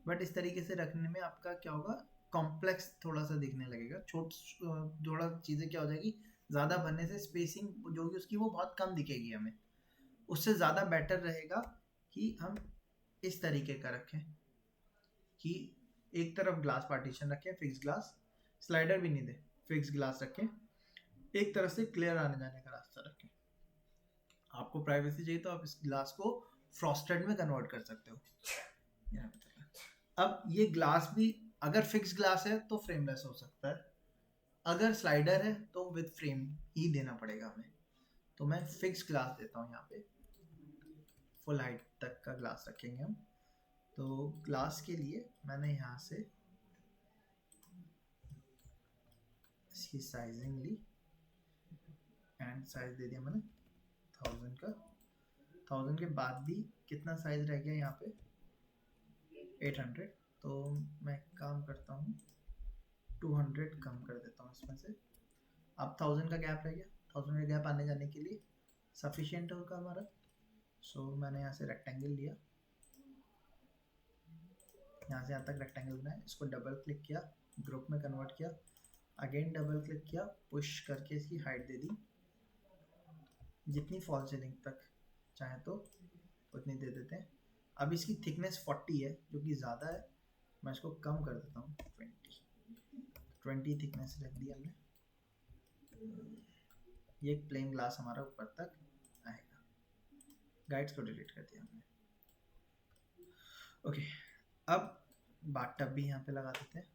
बट इस तरीके से रखने में आपका क्या होगा, कॉम्प्लेक्स थोड़ा सा दिखने लगेगा, थोड़ा चीज़ें क्या हो जाएगी, ज़्यादा बनने से स्पेसिंग जो होगी उसकी वो बहुत कम दिखेगी हमें। उससे ज़्यादा बेटर रहेगा कि हम इस तरीके का रखें कि एक तरफ ग्लास पार्टीशन रखें, फिक्स ग्लास, स्लाइडर भी नहीं दे, फिक्स ग्लास रखें, एक तरफ से क्लियर आने जाने का रास्ता रखें। आपको प्राइवेसी चाहिए तो आप इस ग्लास को फ्रॉस्टेड में कन्वर्ट कर सकते हो। अब ये ग्लास भी अगर फिक्स ग्लास है तो फ्रेमलेस हो सकता है, अगर स्लाइडर है तो विद फ्रेम ही देना पड़ेगा हमें। तो मैं फिक्स ग्लास देता हूँ, यहाँ पे फुल हाइट तक का ग्लास रखेंगे हम। तो ग्लास के लिए मैंने यहाँ से इसकी साइजिंग ली एंड साइज दे दिया मैंने 1000 का। 1000 के बाद भी कितना साइज रह गया यहाँ पे, 800, तो मैं काम करता हूँ 200 कम कर देता हूँ इसमें से। अब 1000 का गैप रह गया, 1000 का गैप आने जाने के लिए सफिशिएंट होगा हमारा। सो मैंने यहाँ से रेक्टेंगल लिया, यहाँ से यहाँ तक रेक्टेंगल बनाया, इसको डबल क्लिक किया, ग्रुप में कन्वर्ट किया, अगेन डबल क्लिक किया, पुश करके इसकी हाइट दे दी, जितनी फॉल सीलिंग तक चाहे तो उतनी दे देते हैं। अब इसकी थिकनेस 40 है जो कि ज़्यादा है, मैं इसको कम कर देता हूँ 20 थिकनेस रख दी हमने। ये एक प्लेन ग्लास हमारा ऊपर तक आएगा। गाइड्स को डिलीट कर दिया हमने। ओके, अब बाथ टब भी यहाँ पे लगा देते हैं।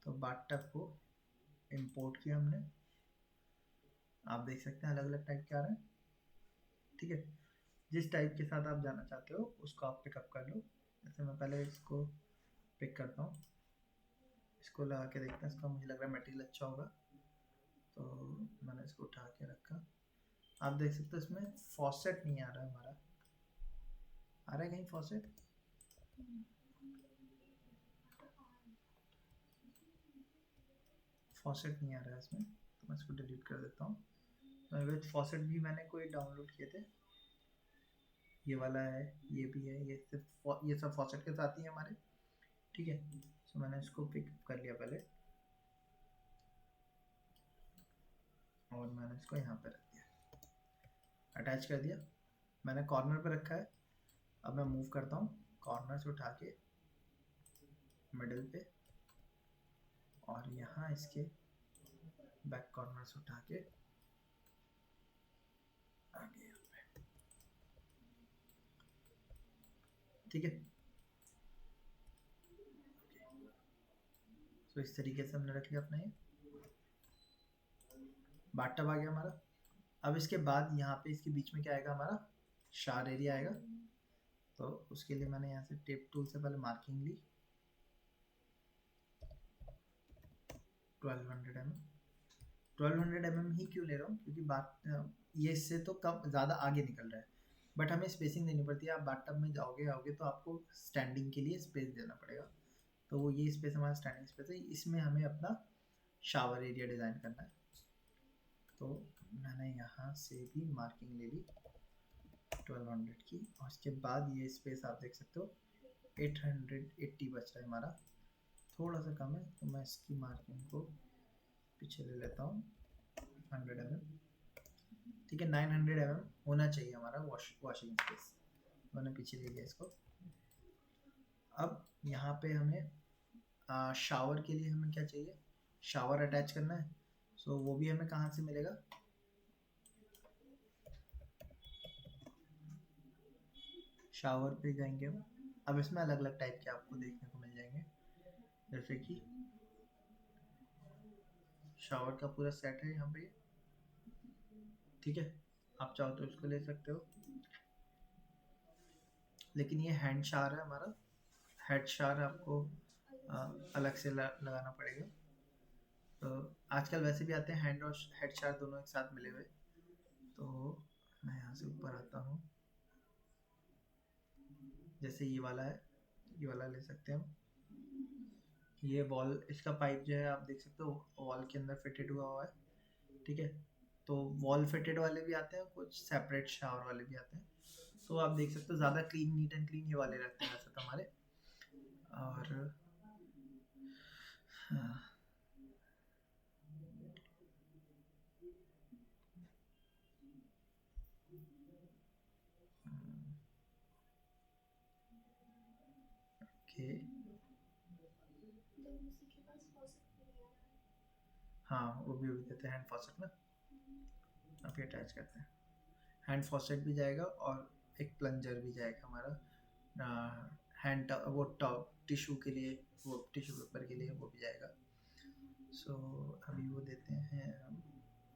तो बाथ टब को इंपोर्ट किया हमने, आप देख सकते हैं अलग अलग टाइप के आ रहे हैं, ठीक है, जिस टाइप के साथ आप जाना चाहते हो उसको आप पिकअप कर लो। जैसे मैं पहले इसको पिक करता हूँ, इसको लगा के देखते हैं, इसका मुझे लग रहा है मटेरियल अच्छा होगा, तो मैंने इसको उठा के रखा। आप देख सकते हो इसमें फॉसेट नहीं आ रहा है हमारा, आ रहा है कहीं फॉसेट, फॉसेट नहीं आ रहा है इसमें, तो मैं इसको डिलीट कर देता हूँ। विद फॉसेट भी मैंने कोई डाउनलोड किए थे, ये वाला है, ये भी है, ये सिर्फ ये सब फॉसेट के साथ ही है हमारे, ठीक है। तो मैंने इसको पिक कर लिया पहले और मैंने इसको यहाँ पे रख दिया, अटैच कर दिया, मैंने कॉर्नर पे रखा है। अब मैं मूव करता हूँ कॉर्नर से उठा के मिडिल पे, और यहाँ इसके बैक कॉर्नर से उठा के आगे यहाँ पे, ठीक है। तो इस तरीके से हमने रख लिया अपना ये बाथटब आ गया हमारा। अब इसके बाद यहाँ पे इसके बीच में क्या आएगा हमारा शावर एरिया आएगा। तो उसके लिए मैंने यहाँ से टेप टूल से पहले मार्किंग ली 1200 mm। 1200 mm ही क्यों ले रहा हूँ क्योंकि बात ये इससे तो कम ज़्यादा आगे निकल रहा है, बट हमें स्पेसिंग देनी पड़ती है। आप बाथटब में जाओगे आओगे तो आपको स्टैंडिंग के लिए स्पेस देना पड़ेगा। तो वो ये स्पेस हमारा स्टैंडिंग स्पेस है, इसमें हमें अपना शावर एरिया डिज़ाइन करना है। तो मैंने यहाँ से भी मार्किंग ले ली 1200 की, और उसके बाद ये स्पेस आप देख सकते हो 880 बच रहा है हमारा, थोड़ा सा कम है। तो मैं इसकी मार्किंग को पीछे ले लेता हूँ 100 mm। ठीक है, 900 mm होना चाहिए हमारा वॉशिंग स्पेस। मैंने पीछे ले लिया इसको। अब यहाँ पे हमें शावर के लिए हमें क्या चाहिए, शावर अटैच करना है। सो वो भी हमें कहाँ से मिलेगा, शावर पे जाएंगे हम। अब इसमें अलग अलग टाइप के आपको देखने को मिल जाएंगे, जैसे कि शावर का पूरा सेट है यहाँ पे। ठीक है, आप चाहो तो इसको ले सकते हो, लेकिन ये हैंड शावर है हमारा। हेड शावर आपको अलग से लगाना पड़ेगा। तो आजकल वैसे भी आते हैं हैंड और हेड शावर दोनों एक साथ मिले हुए। तो मैं यहाँ से ऊपर आता हूँ, जैसे ये वाला है, ये वाला ले सकते हैं हम। ये वॉल, इसका पाइप जो है आप देख सकते हो वॉल के अंदर फिटेड हुआ है। ठीक है, तो वॉल फिटेड वाले भी आते हैं, कुछ सेपरेट शावर वाले भी आते हैं। तो आप देख सकते हो ज़्यादा क्लीन, नीट एंड क्लीन ये वाले रहते हैं वैसे तो हमारे। और हाँ, ओके, हाँ वो भी देते हैं हैंड फॉसेट ना। आप ये अटैच करते हैं, हैंड फॉसेट भी जाएगा और एक प्लंजर भी जाएगा हमारा हैंड वो टिश्यू के लिए, वो टिश्यू पेपर के लिए वो भी जाएगा। सो अभी वो देते हैं हम,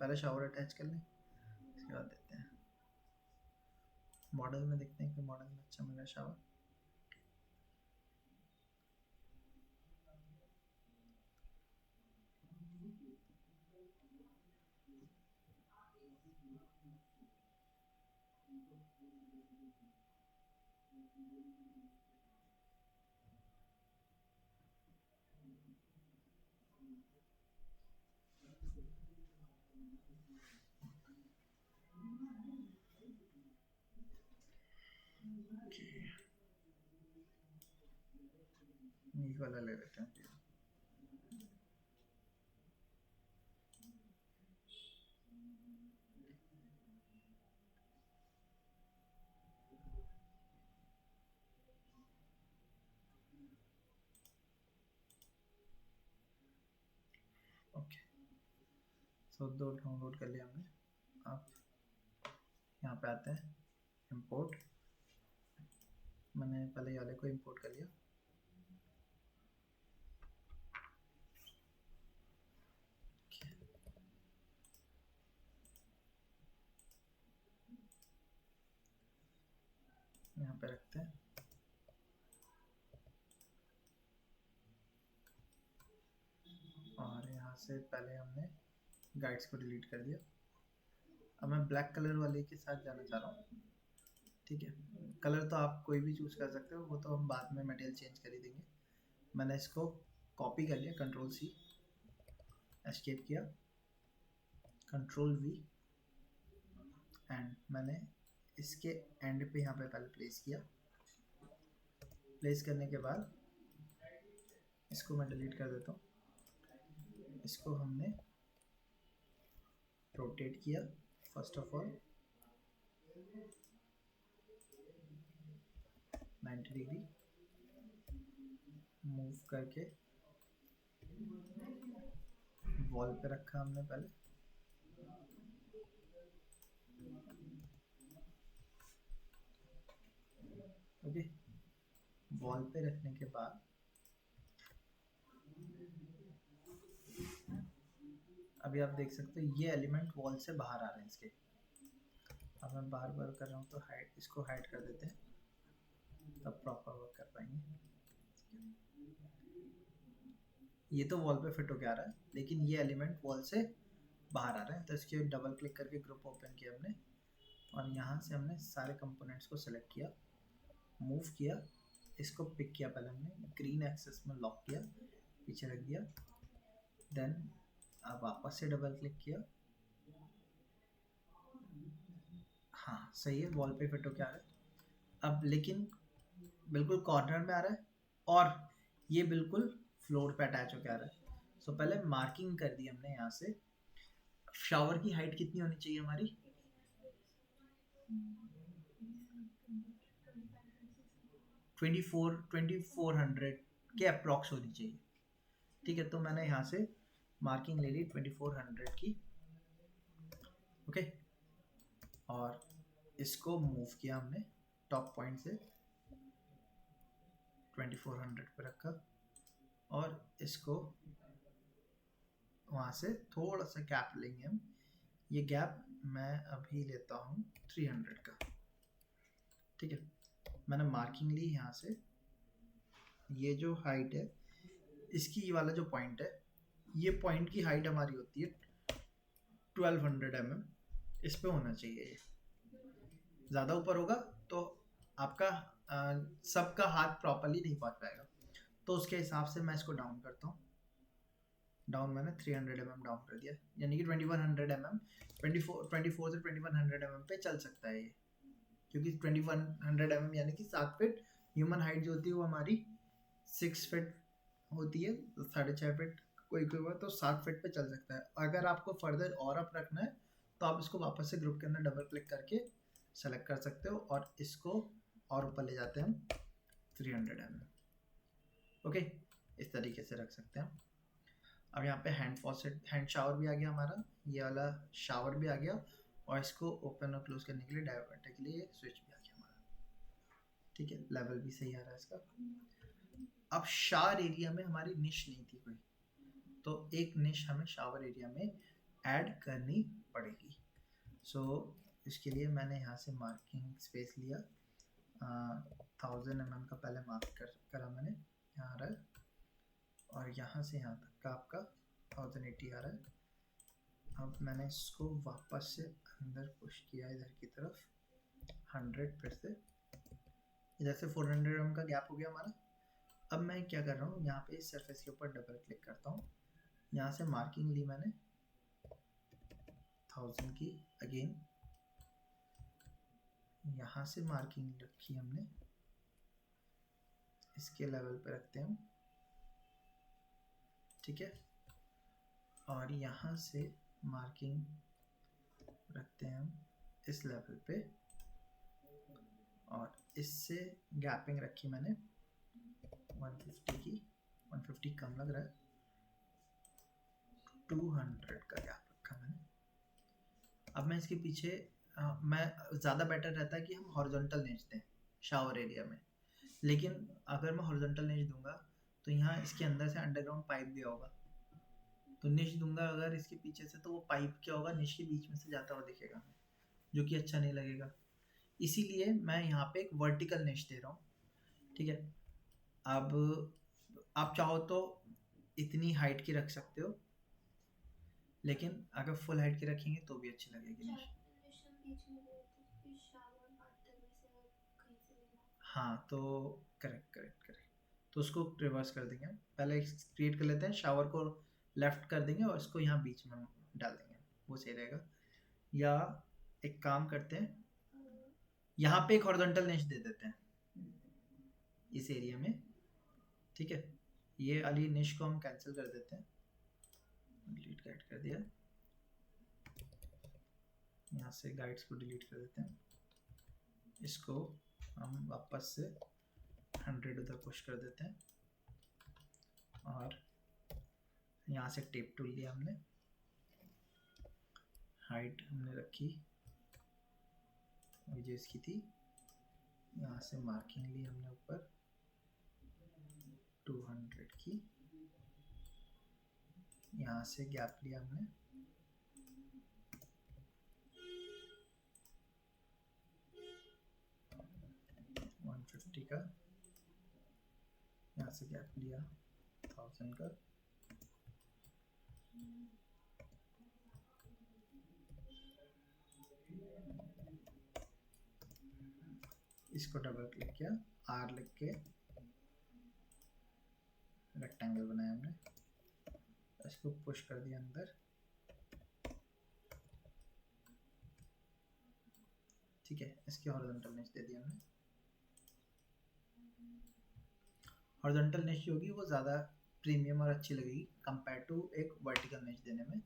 पहले शावर अटैच कर लें उसके बाद देते हैं। मॉडल में देखते हैं कि मॉडल में अच्छा मिला शावर। ये वाला ले लेते हैं। ओके, सो दो डाउनलोड कर लिया हमने। आप यहाँ पे आते हैं इंपोर्ट, मैंने पहले ये वाले को इंपोर्ट कर लिया। यहाँ पे रखते हैं, और यहाँ से पहले हमने गाइड्स को डिलीट कर दिया। अब मैं ब्लैक कलर वाले के साथ जाना चाह रहा हूँ। ठीक है, कलर तो आप कोई भी चूज कर सकते हो, वो तो हम बाद में मटेरियल चेंज कर ही देंगे। मैंने इसको कॉपी कर लिया, कंट्रोल सी, एस्केप किया, कंट्रोल वी, एंड मैंने इसके एंड पे यहाँ पे पहले प्लेस किया। प्लेस करने के बाद इसको मैं डिलीट कर देता हूँ। इसको हमने रोटेट किया first of all 90 degree, move करके वॉल पे रखा हमने पहले। ओके, वॉल पे रखने के बाद अभी आप देख सकते हो ये एलिमेंट वॉल से बाहर आ रहे हैं इसके। अब मैं बार बार कर रहा हूँ तो हाइड, इसको हाइड कर देते हैं, तब प्रॉपर वर्क कर पाएंगे। ये तो वॉल पे फिट होके आ रहा है, लेकिन ये एलिमेंट वॉल से बाहर आ रहा है, तो इसके डबल क्लिक करके ग्रुप ओपन किया हमने, और यहाँ से हमने सारे कंपोनेंट्स को सेलेक्ट किया, मूव किया, इसको पिक किया, पहले हमने ग्रीन एक्सेस में लॉक किया, पीछे रख दिया, देन अब वापस से डबल क्लिक किया, हाँ सही है, वॉल पे फिट होके आ रहा है। अब लेकिन बिल्कुल कॉर्नर में आ रहा है, और ये बिल्कुल फ्लोर पे अटैच होके आ रहा है। सो पहले मार्किंग कर दी हमने यहाँ से। शावर की हाइट कितनी होनी चाहिए हमारी? 2400 के अप्रॉक्स होनी चाहिए। ठीक है, तो मैंने यहाँ से मार्किंग ले ली 2400 की। ओके, और इसको मूव किया हमने टॉप पॉइंट से 2400 पे रखा, और इसको वहाँ से थोड़ा सा गैप लेंगे हम। ये गैप मैं अभी लेता हूँ 300 का। ठीक है, मैंने मार्किंग ली यहाँ से। ये जो हाइट है इसकी, ये वाला जो पॉइंट है, ये पॉइंट की हाइट हमारी होती है 1200 mm। इस पे होना चाहिए ये। ज़्यादा ऊपर होगा तो आपका सबका हाथ प्रॉपरली नहीं पहुँच पाएगा, तो उसके हिसाब से मैं इसको डाउन करता हूँ। डाउन मैंने 300 mm डाउन कर दिया, यानी कि 2100 mm, 24 से 2100 mm पे चल सकता है ये, क्योंकि 2100 mm यानी कि 7 फीट। ह्यूमन हाइट जो होती है वो हमारी 6 फीट होती है, तो 6.5 फीट कोई कोई हुआ तो 7 फीट पे चल सकता है। अगर आपको फर्दर और अप रखना है तो आप इसको वापस से ग्रुप के अंदर डबल क्लिक करके सेलेक्ट कर सकते हो, और इसको और ऊपर ले जाते हैं हम 300 mm। ओके, इस तरीके से रख सकते हैं। अब यहाँ पे हैंड फॉसेट, हैंड शावर भी आ गया हमारा, ये वाला शावर भी आ गया, और इसको ओपन और क्लोज करने के लिए डायवर्टर के लिए स्विच भी आ गया हमारा। ठीक है, लेवल भी सही आ रहा है इसका। अब शावर एरिया में हमारी निश नहीं थी कोई, तो एक निश हमें शावर एरिया में ऐड करनी पड़ेगी। सो इसके लिए मैंने यहाँ से मार्किंग स्पेस लिया, 1000 mm का पहले मार्क करा मैंने, यहाँ आ रहा है, और यहाँ से यहाँ तक का आपका 1080 आ रहा है। अब मैंने इसको वापस से अंदर पुश किया इधर की तरफ 100, फिर से इधर से 400 mm का गैप हो गया हमारा। अब मैं क्या कर रहा हूँ, यहाँ पे इस सरफेस के ऊपर डबल क्लिक करता हूँ, यहाँ से मार्किंग ली मैंने 1000 की, अगेन यहाँ से मार्किंग रखी हमने, इसके लेवल पे रखते हैं हम। ठीक है, और यहाँ से मार्किंग रखते हैं हम इस लेवल पे, और इससे गैपिंग रखी मैंने 150 की, 150 कम लग रहा है, 200 का गैप रखा मैंने। अब मैं इसके पीछे मैं ज़्यादा बेटर रहता है कि हम हॉरिजॉन्टल निच दें शावर एरिया में, लेकिन अगर मैं हॉरिजॉन्टल निच दूंगा तो यहाँ इसके अंदर से अंडरग्राउंड पाइप दिया होगा, तो निच दूंगा अगर इसके पीछे से, तो वो पाइप क्या होगा, निच के बीच में से जाता हुआ दिखेगा, जो कि अच्छा नहीं लगेगा। इसीलिए मैं यहाँ पे एक वर्टिकल निच दे रहा हूँ। ठीक है, अब आप चाहो तो इतनी हाइट की रख सकते हो, लेकिन अगर फुल हाइट की रखेंगे तो भी अच्छी लगेगी निच। हाँ, तो करेक्ट, तो उसको रिवर्स कर देंगे, पहले क्रिएट कर लेते हैं, शावर को लेफ्ट कर देंगे और इसको यहाँ बीच में डाल देंगे, वो सही रहेगा। या एक काम करते हैं, यहाँ पे एक हॉरिजॉन्टल निच दे देते हैं इस एरिया में। ठीक है, ये वाली निच को हम कैंसिल कर देते हैं, डिलीट गाइड कर दिया, यहाँ से गाइड्स को डिलीट कर देते हैं, इसको हम वापस से 100 उधर पुश कर देते हैं, और यहाँ से टेप टूल लिया हमने, हाइट हमने रखी जो इसकी थी, यहाँ से मार्किंग ली हमने ऊपर 200 की, यहाँ से गैप लिया हमने लिया 1000 का, इसको डबल क्लिक किया, आर लिख के रेक्टेंगल बनाया हमने, इसको पुश कर दिया अंदर, ठीक है। इसकी हॉरिजॉन्टल निच दे दिया हमने। हॉरिजॉन्टल निच जो होगी वो ज़्यादा प्रीमियम और अच्छी लगेगी कंपेयर टू एक वर्टिकल निच देने में।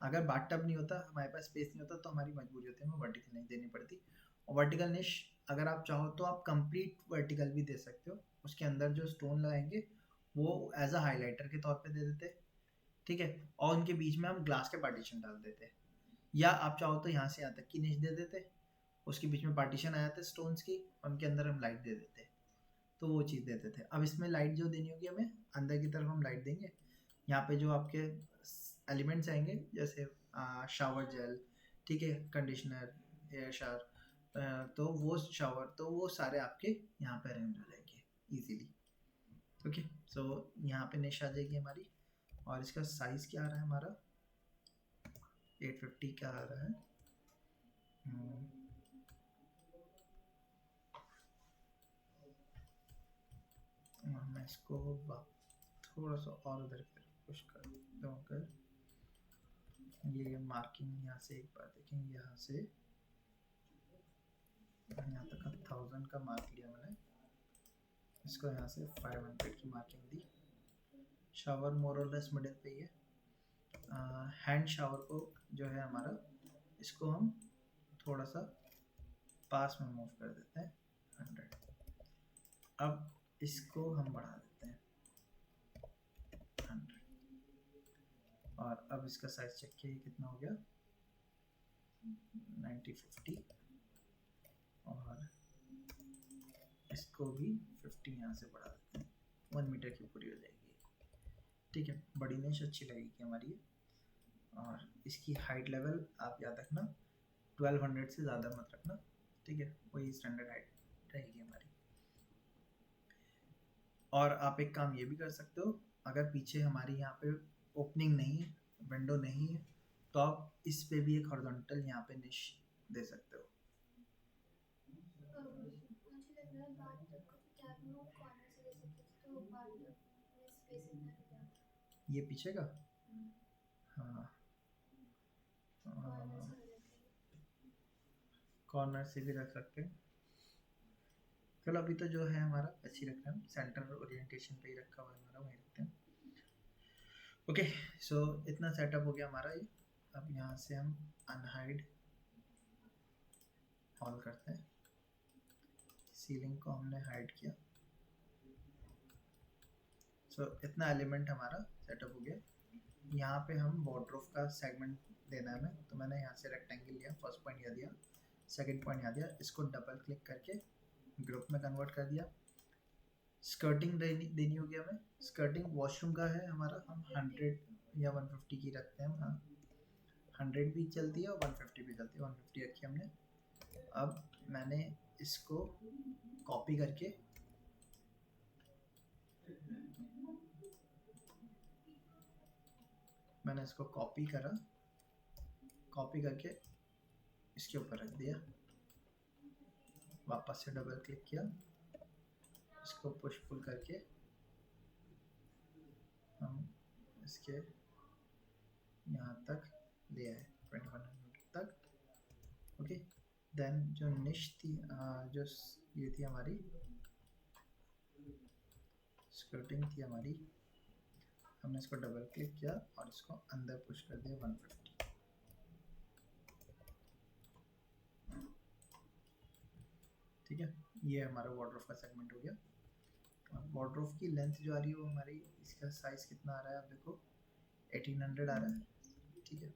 अगर बाथटब नहीं होता, हमारे पास स्पेस नहीं होता, तो हमारी मजबूरी होती है हमें वर्टिकल निच देनी पड़ती। और वर्टिकल निच अगर आप चाहो तो आप कंप्लीट वर्टिकल भी दे सकते हो, उसके अंदर जो स्टोन लगाएंगे वो एज अ हाईलाइटर के तौर पे दे देते, ठीक है। और उनके बीच में हम ग्लास के पार्टीशन डाल देते, या आप चाहो तो यहाँ से यहाँ तक की निच दे देते, उसके बीच में पार्टीशन आ जाते स्टोन्स की, उनके अंदर हम लाइट दे देते, तो वो चीज़ देते थे। अब इसमें लाइट जो देनी होगी हमें, अंदर की तरफ हम लाइट देंगे। यहाँ पे जो आपके एलिमेंट्स आएंगे जैसे शावर जेल, ठीक है, कंडीशनर, एयर शावर, तो वो शावर, तो वो सारे आपके यहाँ पे अरेंज हो जाएंगे इजीली। ओके, सो यहाँ पे निश आ जाएगी हमारी, और इसका साइज क्या आ रहा है हमारा 850 का आ रहा है। मैं इसको थोड़ा सा और उधर की तरफ पुश कर दूँगा। ये मार्किंग यहाँ से एक बार देखेंगे, यहाँ से यहाँ तक का 1000 का मार्क लिया मैंने, इसको यहाँ से 500 की मार्किंग दी। शावर मोरलेस मिडिल पे ही है। हैंड शावर को जो है हमारा, इसको हम थोड़ा सा पास में मूव कर देते हैं 100। अब इसको हम बढ़ा देते हैं 100, और अब इसका साइज चेक किया कितना हो गया 90-50, और इसको भी 50 यहाँ से बढ़ा देते हैं, 1 मीटर की पूरी हो जाएगी, ठीक है। बड़ी निश अच्छी लगेगी हमारी। और इसकी हाइट लेवल आप याद रखना 1200 से ज़्यादा मत रखना, ठीक है, वही स्टैंडर्ड हाइट रहेगी हमारी। और आप एक काम ये भी कर सकते हो, अगर पीछे हमारी यहाँ पे ओपनिंग नहीं है, विंडो नहीं है, तो आप इस पे भी एक हॉरिजॉन्टल यहाँ पे निश दे सकते हो। ये पीछे का, हाँ, कॉर्नर से भी रख सकते हैं। चलो अभी तो जो है हमारा अच्छी रख रहे हैं, सेंटर ओरिएंटेशन पे ही रखा हुआ है हमारा, वहीं रखते हैं। ओके, सो इतना सेटअप हो गया हमारा ये। अब यहाँ से हम अनहाइड ऑल करते हैं, सीलिंग को हमने हाइड किया। सो इतना एलिमेंट हमारा सेटअप हो गया। यहाँ पे हम वार्डरोब का सेगमेंट देना है हमें, तो मैंने यहाँ से रेक्टेंगल लिया, फर्स्ट पॉइंट यहाँ दिया, सेकंड पॉइंट यहाँ दिया, इसको डबल क्लिक करके ग्रुप में कन्वर्ट कर दिया। स्कर्टिंग देनी होगी हमें, स्कर्टिंग वॉशरूम का है हमारा, हम 100 या 150 की रखते हैं। हाँ, 100 भी चलती है और 150 भी चलती है, 150 रखी हमने। अब मैंने इसको कॉपी करके कॉपी करके इसके ऊपर रख दिया, वापस से डबल क्लिक किया, इसको पुश पुल करके हम इसके यहाँ तक ले आए 2100 तक। ओके, देन जो निश थी, जो ये थी हमारी स्कर्टिंग थी हमारी, हमने इसको डबल क्लिक किया और इसको अंदर पुश कर दिया 150। ठीक है, ये हमारा वार्डरोब का सेगमेंट हो गया। अब वार्डरोब की लेंथ जो आ रही है वो हमारी, इसका साइज कितना आ रहा है आप देखो 1800 आ रहा है, ठीक है।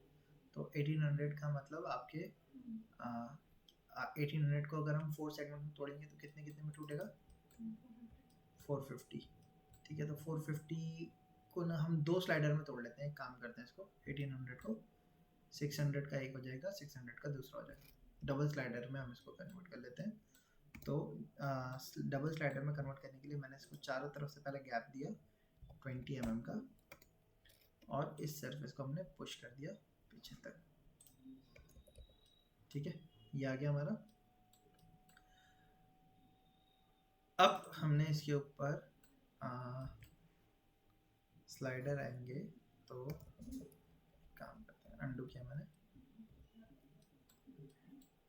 तो 1800 का मतलब आपके 1800 को अगर हम 4 सेगमेंट में तोड़ेंगे तो कितने कितने में टूटेगा 450, ठीक है। तो 450 को ना हम 2 स्लाइडर में तोड़ लेते हैं, एक काम करते हैं इसको 1800 को 600 का एक हो जाएगा, 600 का दूसरा हो जाएगा, डबल स्लाइडर में हम इसको कन्वर्ट कर लेते हैं। तो डबल स्लाइडर में कन्वर्ट करने के लिए मैंने इसको चारों तरफ से पहले गैप दिया, 20 mm का, और इस सरफेस को हमने पुश कर दिया पीछे तक। ठीक है, ये आ गया हमारा। अब हमने इसके ऊपर स्लाइडर आएंगे, तो काम करते हैं। अंडू किया मैंने,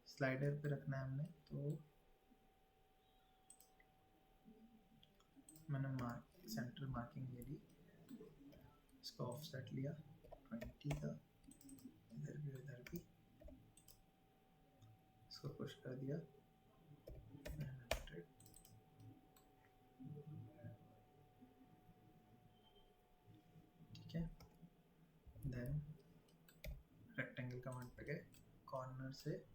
स्लाइडर पे रखना है हमने, तो मैंने सेंटर मार्किंग ले ली, इसका ऑफसेट लिया 20 का, इधर भी इसको पुश कर दिया 100। ठीक है, देन रेक्टेंगल कमांड पे गए, कॉर्नर से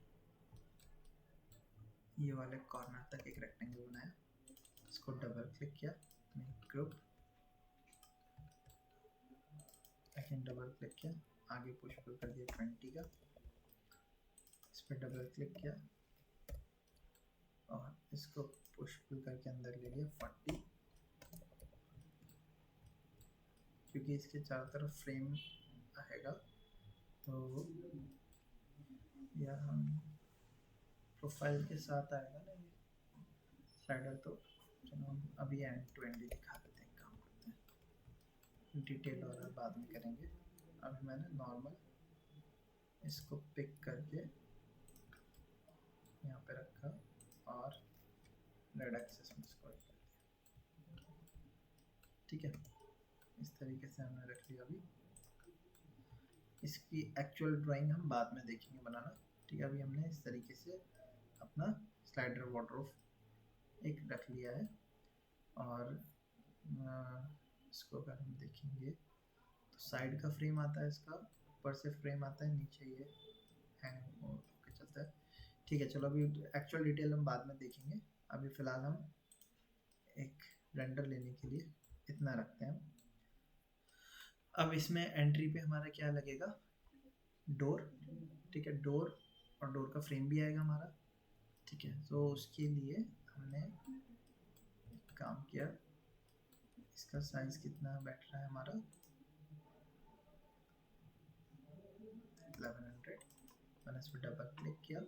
ये वाले कॉर्नर तक एक रेक्टेंगल बनाया, इसको डबल क्लिक किया, make group, again double click किया, आगे पुश पुल कर दिया 20 का, इस पर डबल क्लिक किया और इसको पुश पुल करके अंदर ले लिया 40, क्योंकि इसके चारों तरफ फ्रेम आएगा, तो या हम प्रोफाइल के साथ आएगा ना ये स्लाइडर, तो चलो हम अभी एंड टू एंड दिखा देते हैं, काम करते हैं, डिटेल और बाद में करेंगे। अभी मैंने नॉर्मल इसको पिक करके यहाँ पे रखा और रेड एक्सेस में इसको कर दिया। ठीक है, इस तरीके से हमने रख लिया। अभी इसकी एक्चुअल ड्राइंग हम बाद में देखेंगे बनाना। ठीक है, अभी हमने इस तरीके से अपना स्लाइडर वार्डरोब एक रख लिया है, और इसको अगर हम देखेंगे तो साइड का फ्रेम आता है इसका, ऊपर से फ्रेम आता है, नीचे ये हैंग होकर चलता है। ठीक है, चलो अभी एक्चुअल डिटेल हम बाद में देखेंगे। अभी फ़िलहाल हम एक रेंडर लेने के लिए इतना रखते हैं। अब इसमें एंट्री पे हमारा क्या लगेगा, डोर। ठीक है, डोर और डोर का फ्रेम भी आएगा हमारा। ठीक है, तो उसके लिए हमने काम किया, इसका साइज कितना बैठ रहा है हमारा 1100। मैंने इस पर डबल क्लिक किया,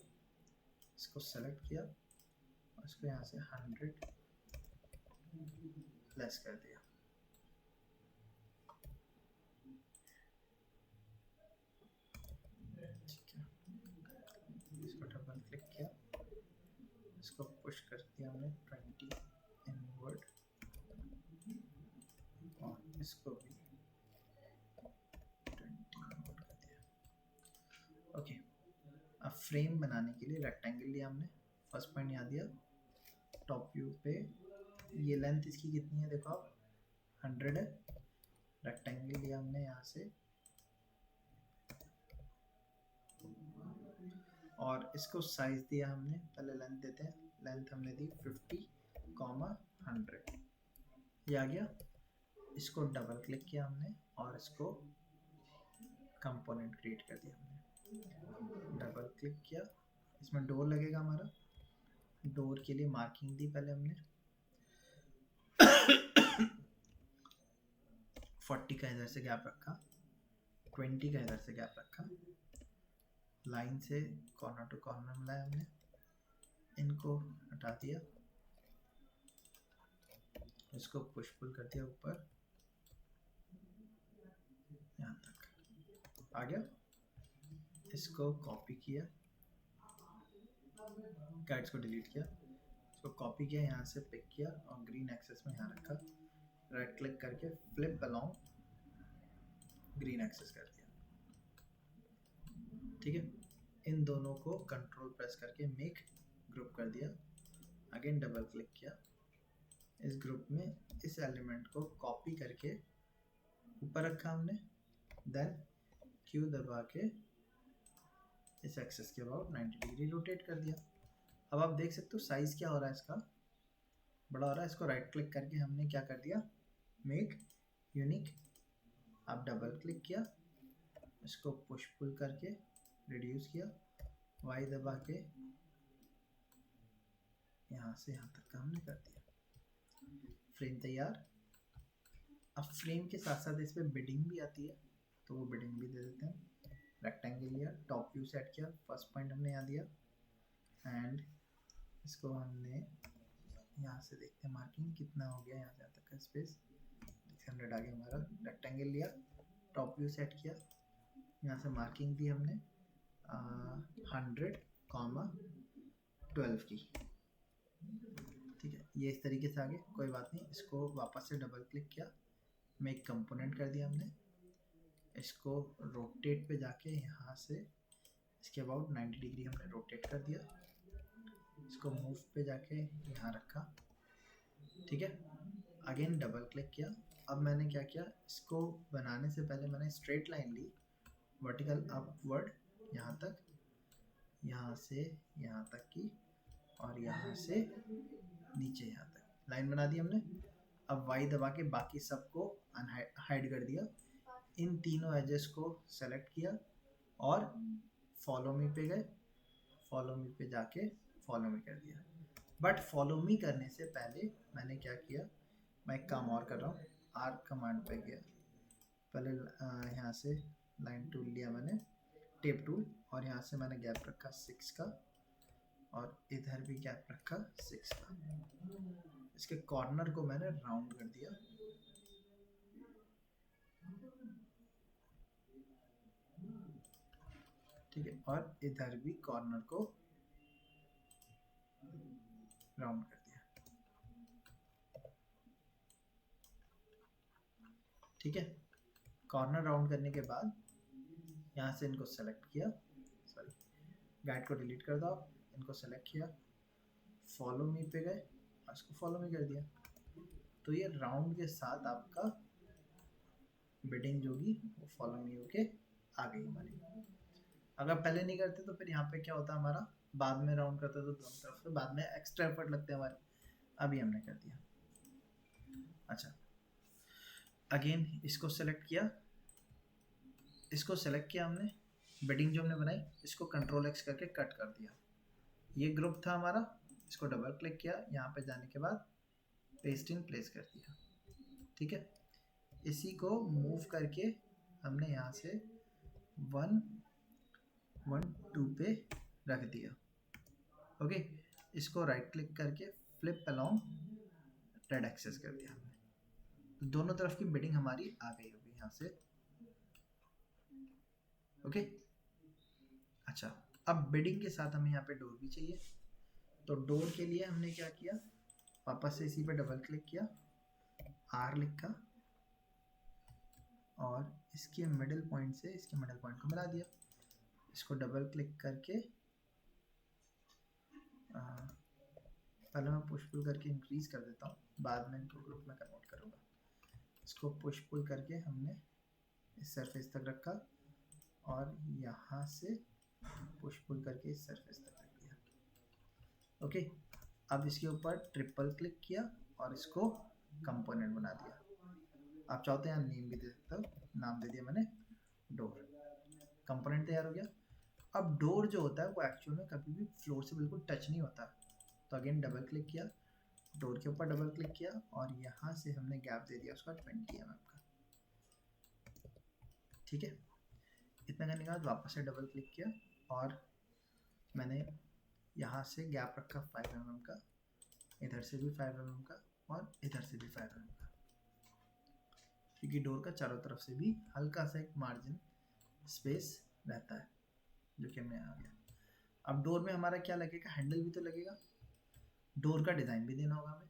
इसको सेलेक्ट किया और इसको यहाँ से 100 लेस कर दिया। ठीक है, इसको डबल क्लिक किया, इसको पुश कर दिया हमने 20 इनवर्ड, और इसको भी 20 इनवर्ड कर दिया। ओके, अब फ्रेम बनाने के लिए रेक्टेंगल लिया हमने, फर्स्ट पॉइंट यहाँ दिया, टॉप व्यू पे ये लेंथ इसकी कितनी है देखो आप 100 है। रेक्टेंगल लिया हमने यहाँ से, और इसको साइज दिया हमने, पहले लेंथ देते हैं, लेंथ हमने दी 50,100, ये आ गया। इसको डबल क्लिक किया हमने और इसको कंपोनेंट क्रिएट कर दिया हमने, डबल क्लिक किया, इसमें डोर लगेगा हमारा, डोर के लिए मार्किंग दी पहले हमने 40 का इधर से गैप रखा, 20 का इधर से गैप रखा, लाइन से कॉर्नर टू कॉर्नर मिलाया हमने, इनको हटा दिया, इसको पुश पुल कर दिया ऊपर यहाँ तक आ गया। इसको कॉपी किया, गाइड्स को डिलीट किया, इसको कॉपी किया, यहाँ से पिक किया और ग्रीन एक्सेस में यहाँ रखा, राइट क्लिक करके फ्लिप अलोंग ग्रीन एक्सेस कर दिया। ठीक है, इन दोनों को कंट्रोल प्रेस करके मेक ग्रुप कर दिया, अगेन डबल क्लिक किया, इस ग्रुप में इस एलिमेंट को कॉपी करके ऊपर रखा हमने, देन क्यू दबा के इस एक्सेस के अबाउट 90 डिग्री रोटेट कर दिया। अब आप देख सकते हो साइज क्या हो रहा है, इसका बड़ा हो रहा है। इसको राइट क्लिक करके हमने क्या कर दिया, मेक यूनिक, अब डबल क्लिक किया, इसको पुश पुल करके रिड्यूस किया, वाई दबा के यहाँ से यहाँ तक का हमने कर दिया, फ्रेम तैयार। अब फ्रेम के साथ साथ इस पर बिडिंग भी आती है, तो वो बिडिंग भी दे देते हैं। रेक्टेंगल लिया, टॉप व्यू सेट किया, फर्स्ट पॉइंट हमने यहाँ दिया एंड इसको हमने यहाँ से देखते हैं मार्किंग कितना हो गया, यहाँ से यहाँ तक का स्पेस 600 आ गया हमारा। रेक्टेंगल लिया, टॉप व्यू सेट किया, यहाँ से मार्किंग दी हमने 100,12 की। ठीक है, ये इस तरीके से आगे, कोई बात नहीं। इसको वापस से डबल क्लिक किया, मेक कंपोनेंट कर दिया हमने। इसको रोटेट पे जाके यहाँ से इसके अबाउट 90 डिग्री हमने रोटेट कर दिया। इसको मूव पे जाके यहाँ रखा। ठीक है, अगेन डबल क्लिक किया। अब मैंने क्या किया, इसको बनाने से पहले मैंने स्ट्रेट लाइन ली, वर्टिकल अपवर्ड यहाँ तक, यहाँ से यहाँ तक की, और यहाँ से नीचे यहाँ तक लाइन बना दी हमने। अब वाई दबा के बाकी सबको हाइड कर दिया। इन तीनों एजेस को सेलेक्ट किया और फॉलो मी पे गए, फॉलो मी पे जाके फॉलो मी कर दिया। बट फॉलो मी करने से पहले मैंने क्या किया, मैं एक काम और कर रहा हूँ। आर्क कमांड पे गया, पहले यहाँ से लाइन टूल लिया मैंने, टेप टूल, और यहाँ से मैंने गैप रखा 6 का और इधर भी गैप रखा 6 का। इसके कॉर्नर को मैंने राउंड कर दिया। ठीक है, और इधर भी कॉर्नर को राउंड कर दिया। ठीक है, कॉर्नर राउंड करने के बाद यहाँ से इनको सेलेक्ट किया, सॉरी गाइड को डिलीट कर दो, इनको सेलेक्ट किया, फॉलो मी पे गए और इसको फॉलो मी कर दिया। तो ये राउंड के साथ आपका बिडिंग जो होगी वो फॉलो मी होके आ गई हमारी। अगर पहले नहीं करते तो फिर यहाँ पे क्या होता हमारा, बाद में राउंड करते तो दोनों तरफ से बाद में एक्स्ट्रा एफर्ट लगते हैं हमारे। अभी हमने कर दिया। अच्छा, अगेन इसको सेलेक्ट किया, इसको सेलेक्ट किया हमने, बिडिंग जो हमने बनाई इसको कंट्रोल एक्स करके कट कर दिया। ये ग्रुप था हमारा, इसको डबल क्लिक किया, यहाँ पे जाने के बाद पेस्ट इन प्लेस कर दिया। ठीक है, इसी को मूव करके हमने यहाँ से 1, 1, 2 पे रख दिया। ओके, इसको राइट क्लिक करके फ्लिप अलोंग रेड एक्सेस कर दिया हमने। तो दोनों तरफ की बिडिंग हमारी आ गई होगी यहाँ से। ओके, अच्छा, अब बिडिंग के साथ हमें यहाँ पे डोर भी चाहिए। तो डोर के लिए हमने क्या किया, वापस से इसी पे डबल क्लिक किया, आर लिखा और इसके मिडिल पॉइंट से इसके मिडिल पॉइंट को मिला दिया। इसको डबल क्लिक करके पहले मैं पुश पुल करके इंक्रीज कर देता हूँ, बाद में इनको ग्रुप में कन्वर्ट करूँगा। इसको पुश पुल करके हमने इस सरफेस तक रखा और यहाँ से पुश पुल करके इस सरफेस तक रख दिया। ओके, अब इसके ऊपर ट्रिपल क्लिक किया और इसको कंपोनेंट बना दिया। आप चाहते हैं नेम भी दे सकते हो, नाम दे दिया मैंने डोर। कंपोनेंट तैयार हो गया। अब डोर जो होता है वो एक्चुअल में कभी भी फ्लोर से बिल्कुल टच नहीं होता। तो अगेन डबल क्लिक किया, डोर के ऊपर डबल क्लिक किया और यहाँ से हमने गैप दे दिया उसका 20 mm का। ठीक है, इतना करने के बाद वापस से डबल क्लिक किया और मैंने यहाँ से गैप रखा 5 mm का, इधर से भी 5 mm का और इधर से भी 5 mm का, क्योंकि डोर का चारों तरफ से भी हल्का सा एक मार्जिन स्पेस रहता है, जो कि हमें आ गया। अब डोर में हमारा क्या लगेगा, हैंडल भी तो लगेगा, डोर का डिज़ाइन भी देना होगा हमें।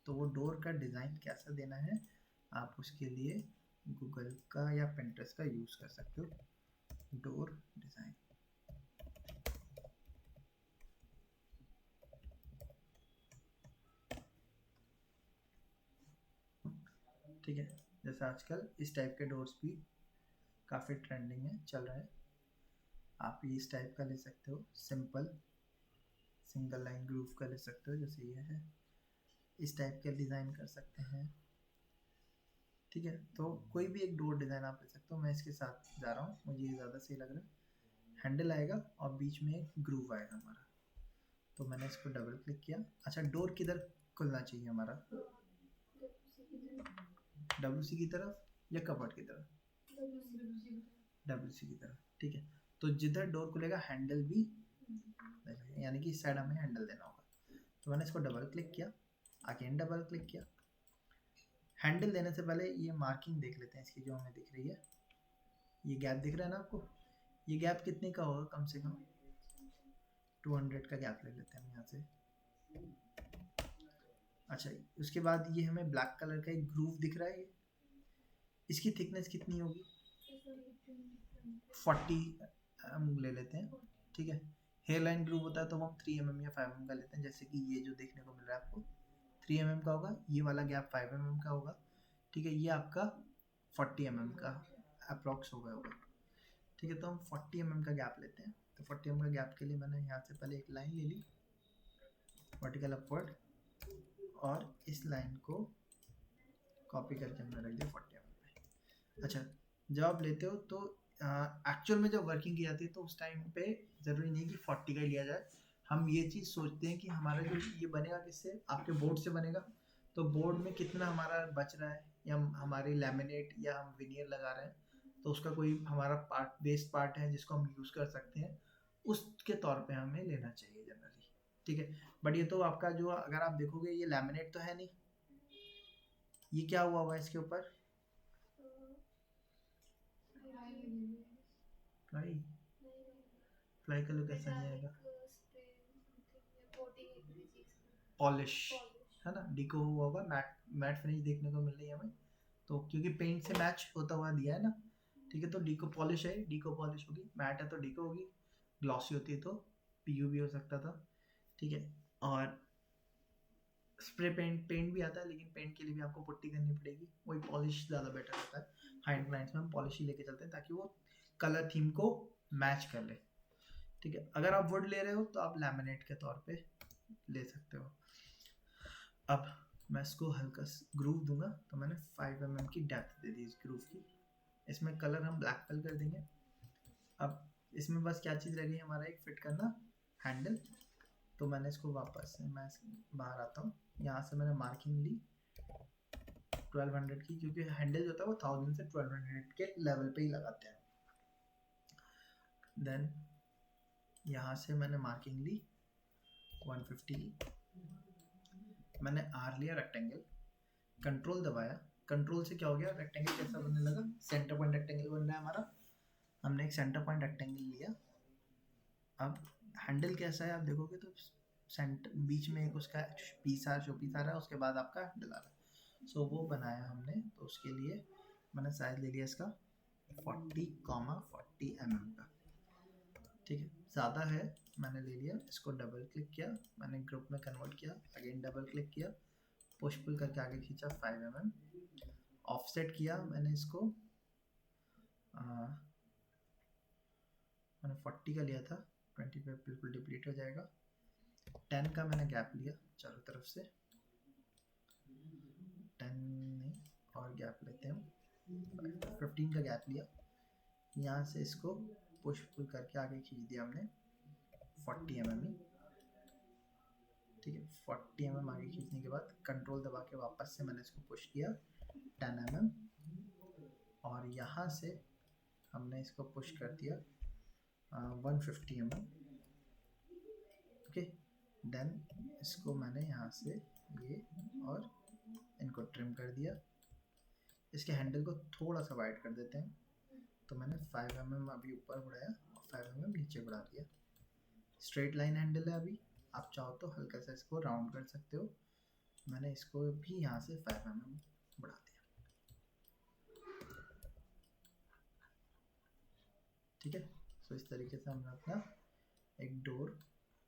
तो वो डोर का डिज़ाइन कैसा देना है, आप उसके लिए गूगल का या पिंटरेस्ट का यूज़ कर सकते हो। डोर डिज़ाइन, ठीक है। जैसे आजकल इस टाइप के डोर्स भी काफ़ी ट्रेंडिंग है, चल रहे हैं। आप ये इस टाइप का ले सकते हो, सिंपल सिंगल लाइन ग्रूव का ले सकते हो, जैसे ये है, इस टाइप का डिज़ाइन कर सकते हैं। ठीक है, तो कोई भी एक डोर डिज़ाइन आप ले सकते हो। मैं इसके साथ जा रहा हूँ, मुझे ये ज़्यादा सही लग रहा है। हैंडल आएगा और बीच में एक ग्रूव आएगा हमारा। तो मैंने इसको डबल क्लिक किया। अच्छा, डोर किधर खुलना चाहिए हमारा, WC की तरफ या कपबोर्ड की तरफ? WC की तरफ, ठीक है। तो जिधर डोर खुलेगा हैंडल भी, यानी कि इस साइड हमें हैंडल देना होगा। तो मैंने इसको डबल क्लिक किया, अगेन डबल क्लिक किया। हैंडल देने से पहले ये मार्किंग देख लेते हैं इसकी जो हमें दिख रही है। ये गैप दिख रहा है ना आपको? ये गैप कितने का होगा? कम से कम 200 का गैप ले लेते हैं हम यहाँ से। अच्छा, उसके बाद ये हमें ब्लैक कलर का एक ग्रूव दिख रहा है, इसकी थिकनेस कितनी होगी? 40 ले लेते हैं, ठीक है। हेयर लाइन ग्रूव होता है तो हम 3 mm या 5 mm का लेते हैं, जैसे कि ये जो देखने को मिल रहा है आपको 3 mm का होगा, ये वाला गैप 5 mm का होगा, ठीक है। ये आपका 40 mm का अप्रॉक्स होगा, ठीक है। तो हम 40 mm का गैप लेते हैं। तो 40 mm का गैप के लिए मैंने यहाँ से पहले एक लाइन ले ली वर्टिकल अपवर्ड, और इस लाइन को कॉपी करके हमने रख दिया 40 mm पे। अच्छा, जब आप लेते हो तो एक्चुअल में जब वर्किंग की जाती है तो उस टाइम पे ज़रूरी नहीं कि 40 का ही लिया जाए। हम ये चीज़ सोचते हैं कि हमारा जो ये बनेगा किससे, आपके बोर्ड से बनेगा, तो बोर्ड में कितना हमारा बच रहा है, या हमारी लैमिनेट या हम विनियर लगा रहे हैं, तो उसका कोई हमारा पार्ट, बेस पार्ट है जिसको हम यूज़ कर सकते हैं, उसके तौर पे हमें लेना चाहिए जनरली, ठीक है। बट ये तो आपका जो, अगर आप देखोगे ये लैमिनेट तो है नहीं, ये क्या हुआ है इसके ऊपर? फ्लाई, फ्लाई का लुक ऐसा नहीं आएगा, पॉलिश है ना, डिको हुआ होगा, मैट मैट फिनिश देखने को मिल रही है हमें, तो क्योंकि पेंट से मैच होता हुआ दिया है ना, ठीक है। तो डिको पॉलिश है, डिको पॉलिश होगी, मैट है तो डिको होगी, ग्लॉसी होती है तो PU भी हो सकता था, ठीक है। और स्प्रे पेंट भी आता है, लेकिन पेंट के लिए भी आपको पुट्टी करनी पड़ेगी, वही पॉलिश ज़्यादा बेटर होता है। हाई क्लाइंट्स में हम पॉलिश ही लेके चलते हैं ताकि वो कलर थीम को मैच कर ले, ठीक है। अगर आप वुड ले रहे हो तो आप लैमिनेट के तौर पे ले सकते हो। अब मैं इसको हल्का ग्रूव दूंगा, तो मैंने 5 mm की डेप्थ दे दी इस ग्रूव की। इसमें कलर हम ब्लैक फिल कर देंगे। अब इसमें बस क्या चीज़ रह गई हमारा, एक फिट करना हैंडल। तो मैंने इसको वापस से, मैं बाहर आता हूँ, यहाँ से मैंने मार्किंग ली 1200 की, क्योंकि हैंडल जो होता है वो 1000 से 1200 के लेवल पे ही लगाते हैं। देन यहाँ से मैंने मार्किंग ली 150 की, मैंने R लिया रेक्टेंगल, कंट्रोल दबाया, कंट्रोल से क्या हो गया, रेक्टेंगल कैसा बनने लगा, सेंटर पॉइंट रेक्टेंगल बन रहा है हमारा। हमने एक सेंटर पॉइंट रेक्टेंगल लिया। अब हैंडल कैसा है आप देखोगे तो सेंटर बीच में एक उसका पीस आ रहा है, उसके बाद आपका हैंडल आ रहा है, सो वो बनाया हमने। तो उसके लिए मैंने साइज ले लिया इसका 40, 40 mm का, ठीक है। ज़्यादा है, मैंने ले लिया, इसको डबल क्लिक किया, मैंने ग्रुप में कन्वर्ट किया, अगेन डबल क्लिक किया, पुश पुल करके आगे खींचा 5 mm, ऑफसेट किया मैंने इसको, मैंने 40 का लिया था, 20 पे बिल्कुल डिप्लीट हो जाएगा। 10 का मैंने गैप लिया चारों तरफ से, 10 नहीं और गैप लेते हैं, 15 का गैप लिया, यहाँ से इसको पुश पुल करके आगे खींच दिया हमने 40 mm, ठीक है। 40 mm आगे खींचने के बाद कंट्रोल दबा के वापस से मैंने इसको पुश किया 10 mm, और यहाँ से हमने इसको पुश कर दिया 150 mm, ओके। देन इसको मैंने यहाँ से ये और इनको ट्रिम कर दिया। इसके हैंडल को थोड़ा सा वाइड कर देते हैं, तो मैंने 5 mm अभी ऊपर बढ़ाया और 5 mm नीचे बढ़ा दिया। स्ट्रेट लाइन हैंडल है, अभी आप चाहो तो हल्का सा इसको राउंड कर सकते हो, मैंने इसको भी यहाँ से 5 mm बढ़ा दिया, ठीक है। सो इस तरीके से हमने अपना एक डोर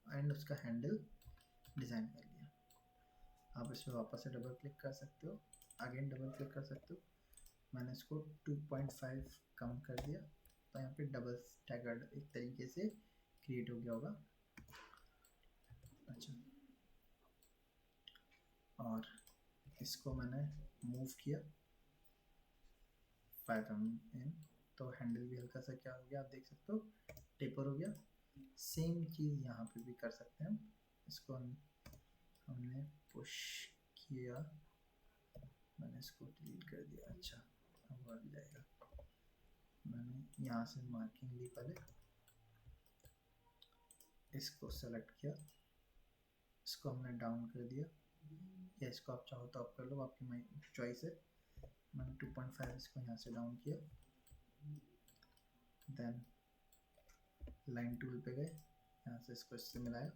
एंड उसका हैंडल डिज़ाइन कर लिया। आप इसमें वापस से डबल क्लिक कर सकते हो, अगेन डबल क्लिक कर सकते हो, मैंने इसको 2.5 कम कर दिया, तो यहाँ पे डबल स्टैगर्ड एक तरीके से क्रिएट हो गया होगा। अच्छा, और इसको मैंने मूव किया 5 mm इन, तो हैंडल भी हल्का सा क्या हो गया, आप देख सकते हो टेपर हो गया। सेम चीज़ यहाँ पे भी कर सकते हैं, इसको हमने पुश किया मैंने इसको डिलीट कर दिया। अच्छा अब आ जाएगा। मैंने यहाँ से मार्किंग ली, पहले इसको सेलेक्ट किया, इसको हमने डाउन कर दिया, या इसको आप चाहो तो आप कर लो, आपकी चॉइस है। मैंने 2.5 इसको यहाँ से डाउन किया। देन लाइन टूल पे गए, यहाँ से इसको इससे मिलाया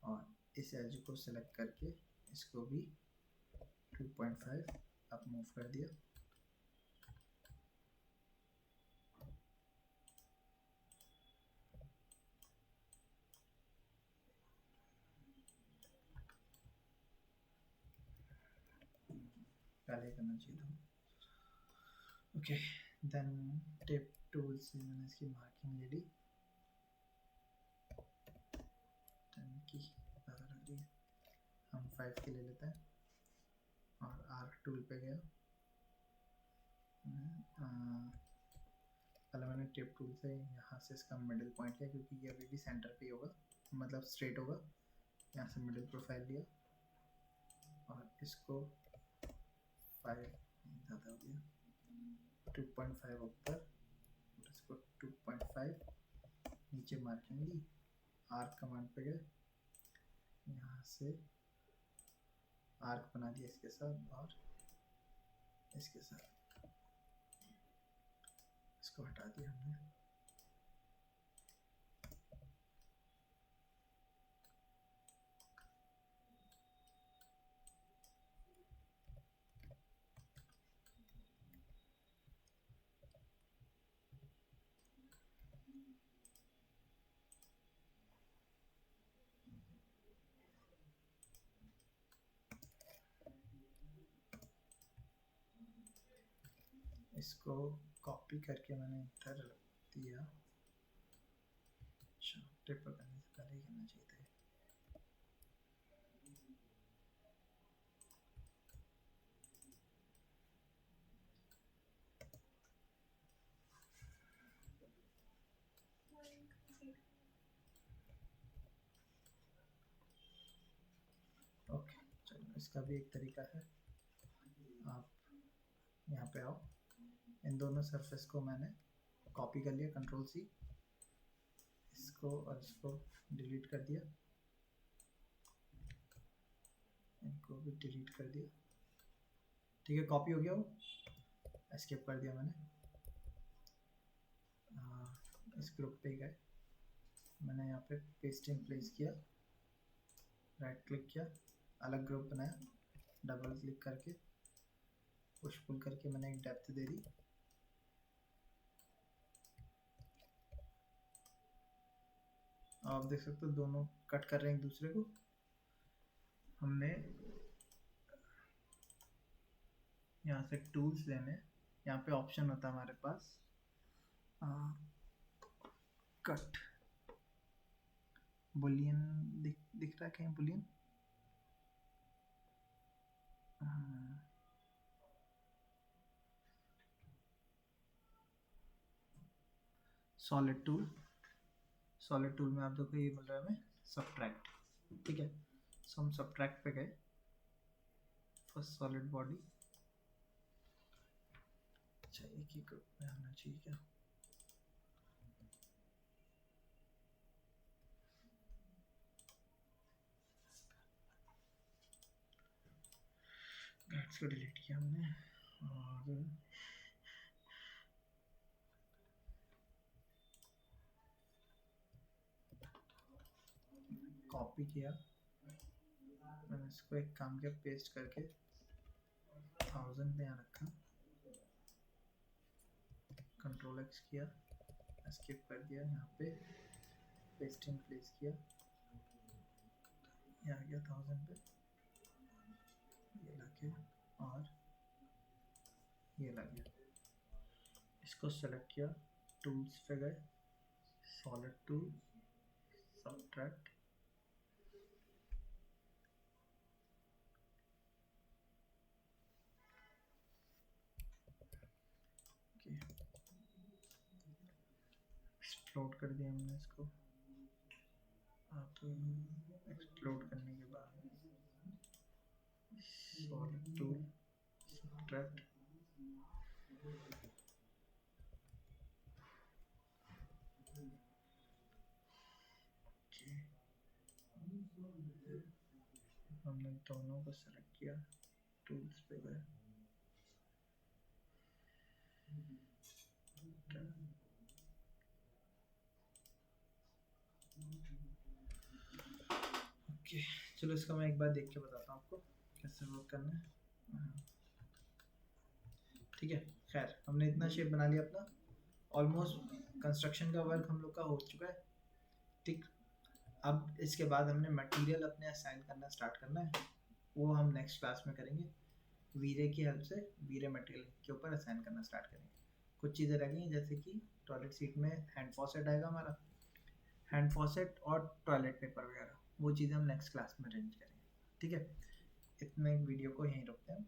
और इस एज को सेलेक्ट करके इसको भी 2.5 अप मूव कर दिया। पहले करना चाहिए था। ओके, देन टेप टूल से मैंने इसकी मार्किंग ले ली। 10 की ज़्यादा लग रही है, हम 5 की ले लेते हैं और आर्क टूल पे गया। पहले मैंने टेप टूल से यहाँ से इसका मिडिल पॉइंट लिया, क्योंकि ये अभी भी सेंटर पे होगा, मतलब स्ट्रेट होगा। यहाँ से मिडिल प्रोफाइल लिया और इसको 5 ज़्यादा हो गया, 2.5 ऊपर, इसको 2.5 नीचे मार्किंग ली, आर्क कमांड पे गए, यहाँ से आर्क बना दिया इसके साथ और इसके साथ, इसको हटा दिया हमने। इसको कॉपी करके मैंने इधर रख दिया। अच्छा, टिप करने से पहले ही करना चाहिए था। ओके, चलो इसका भी एक तरीका है। आप यहाँ पे आओ, इन दोनों सरफेस को मैंने कॉपी कर लिया, कंट्रोल सी, इसको और इसको डिलीट कर दिया, इनको भी डिलीट कर दिया। ठीक है, कॉपी हो गया, वो एस्केप कर दिया मैंने। इस ग्रुप पे गए, मैंने यहाँ पे पेस्ट इन प्लेस किया, राइट क्लिक किया, अलग ग्रुप बनाया, डबल क्लिक करके पुश पुल करके मैंने एक डेप्थ दे दी। आप देख सकते हो दोनों कट कर रहे हैं एक दूसरे को। हमने यहाँ से टूल्स लेने, यहाँ पे ऑप्शन होता है हमारे पास कट बुलियन, दिख रहा है कहीं Boolean? Solid tool, solid tool में आप देखो ये मिल रहा है हमें सब्ट्रैक्ट। ठीक है, सो हम सब्ट्रैक्ट पे गए, फर्स्ट सॉलिड बॉडी। अच्छा, एक ही ग्रुप में आना चाहिए क्या? गाइड्स को डिलीट किया हमने और कॉपी किया। मैंने इसको एक काम किया, पेस्ट करके 1000 पे यहाँ रखा, कंट्रोल एक्स किया, एस्केप कर दिया, यहाँ पे पेस्ट इन प्लेस किया, ये आ गया 1000 पे, ये लग गया और ये लग गया। इसको सेलेक्ट किया, टूल्स पे गए, सॉलिड टूल, सब्ट्रैक्ट, एक्सप्लोड कर दिया हमने इसको। अब एक्सप्लोड करने के बाद सॉलिड टूल, कॉन्ट्रैक्ट हमने दोनों को सेलेक्ट किया, टूल्स पे गए, ओके। चलो इसका मैं एक बार देख के बताता हूँ आपको कैसे वर्क करना है। ठीक है, खैर हमने इतना शेप बना लिया अपना, ऑलमोस्ट कंस्ट्रक्शन का वर्क हम लोग का हो चुका है। ठीक, अब इसके बाद हमने मटेरियल अपने असाइन करना स्टार्ट करना है, वो हम नेक्स्ट क्लास में करेंगे। वीरे की हेल्प से वीरे मटेरियल के ऊपर असाइन करना स्टार्ट करेंगे। कुछ चीज़ें रह गई जैसे कि टॉयलेट सीट में हैंड फॉसेट आएगा हमारा, हैंड फॉसेट और टॉयलेट पेपर वगैरह, वो चीज़ें हम नेक्स्ट क्लास में अरेंज करेंगे। ठीक है, इतने वीडियो को यहीं रोकते हैं।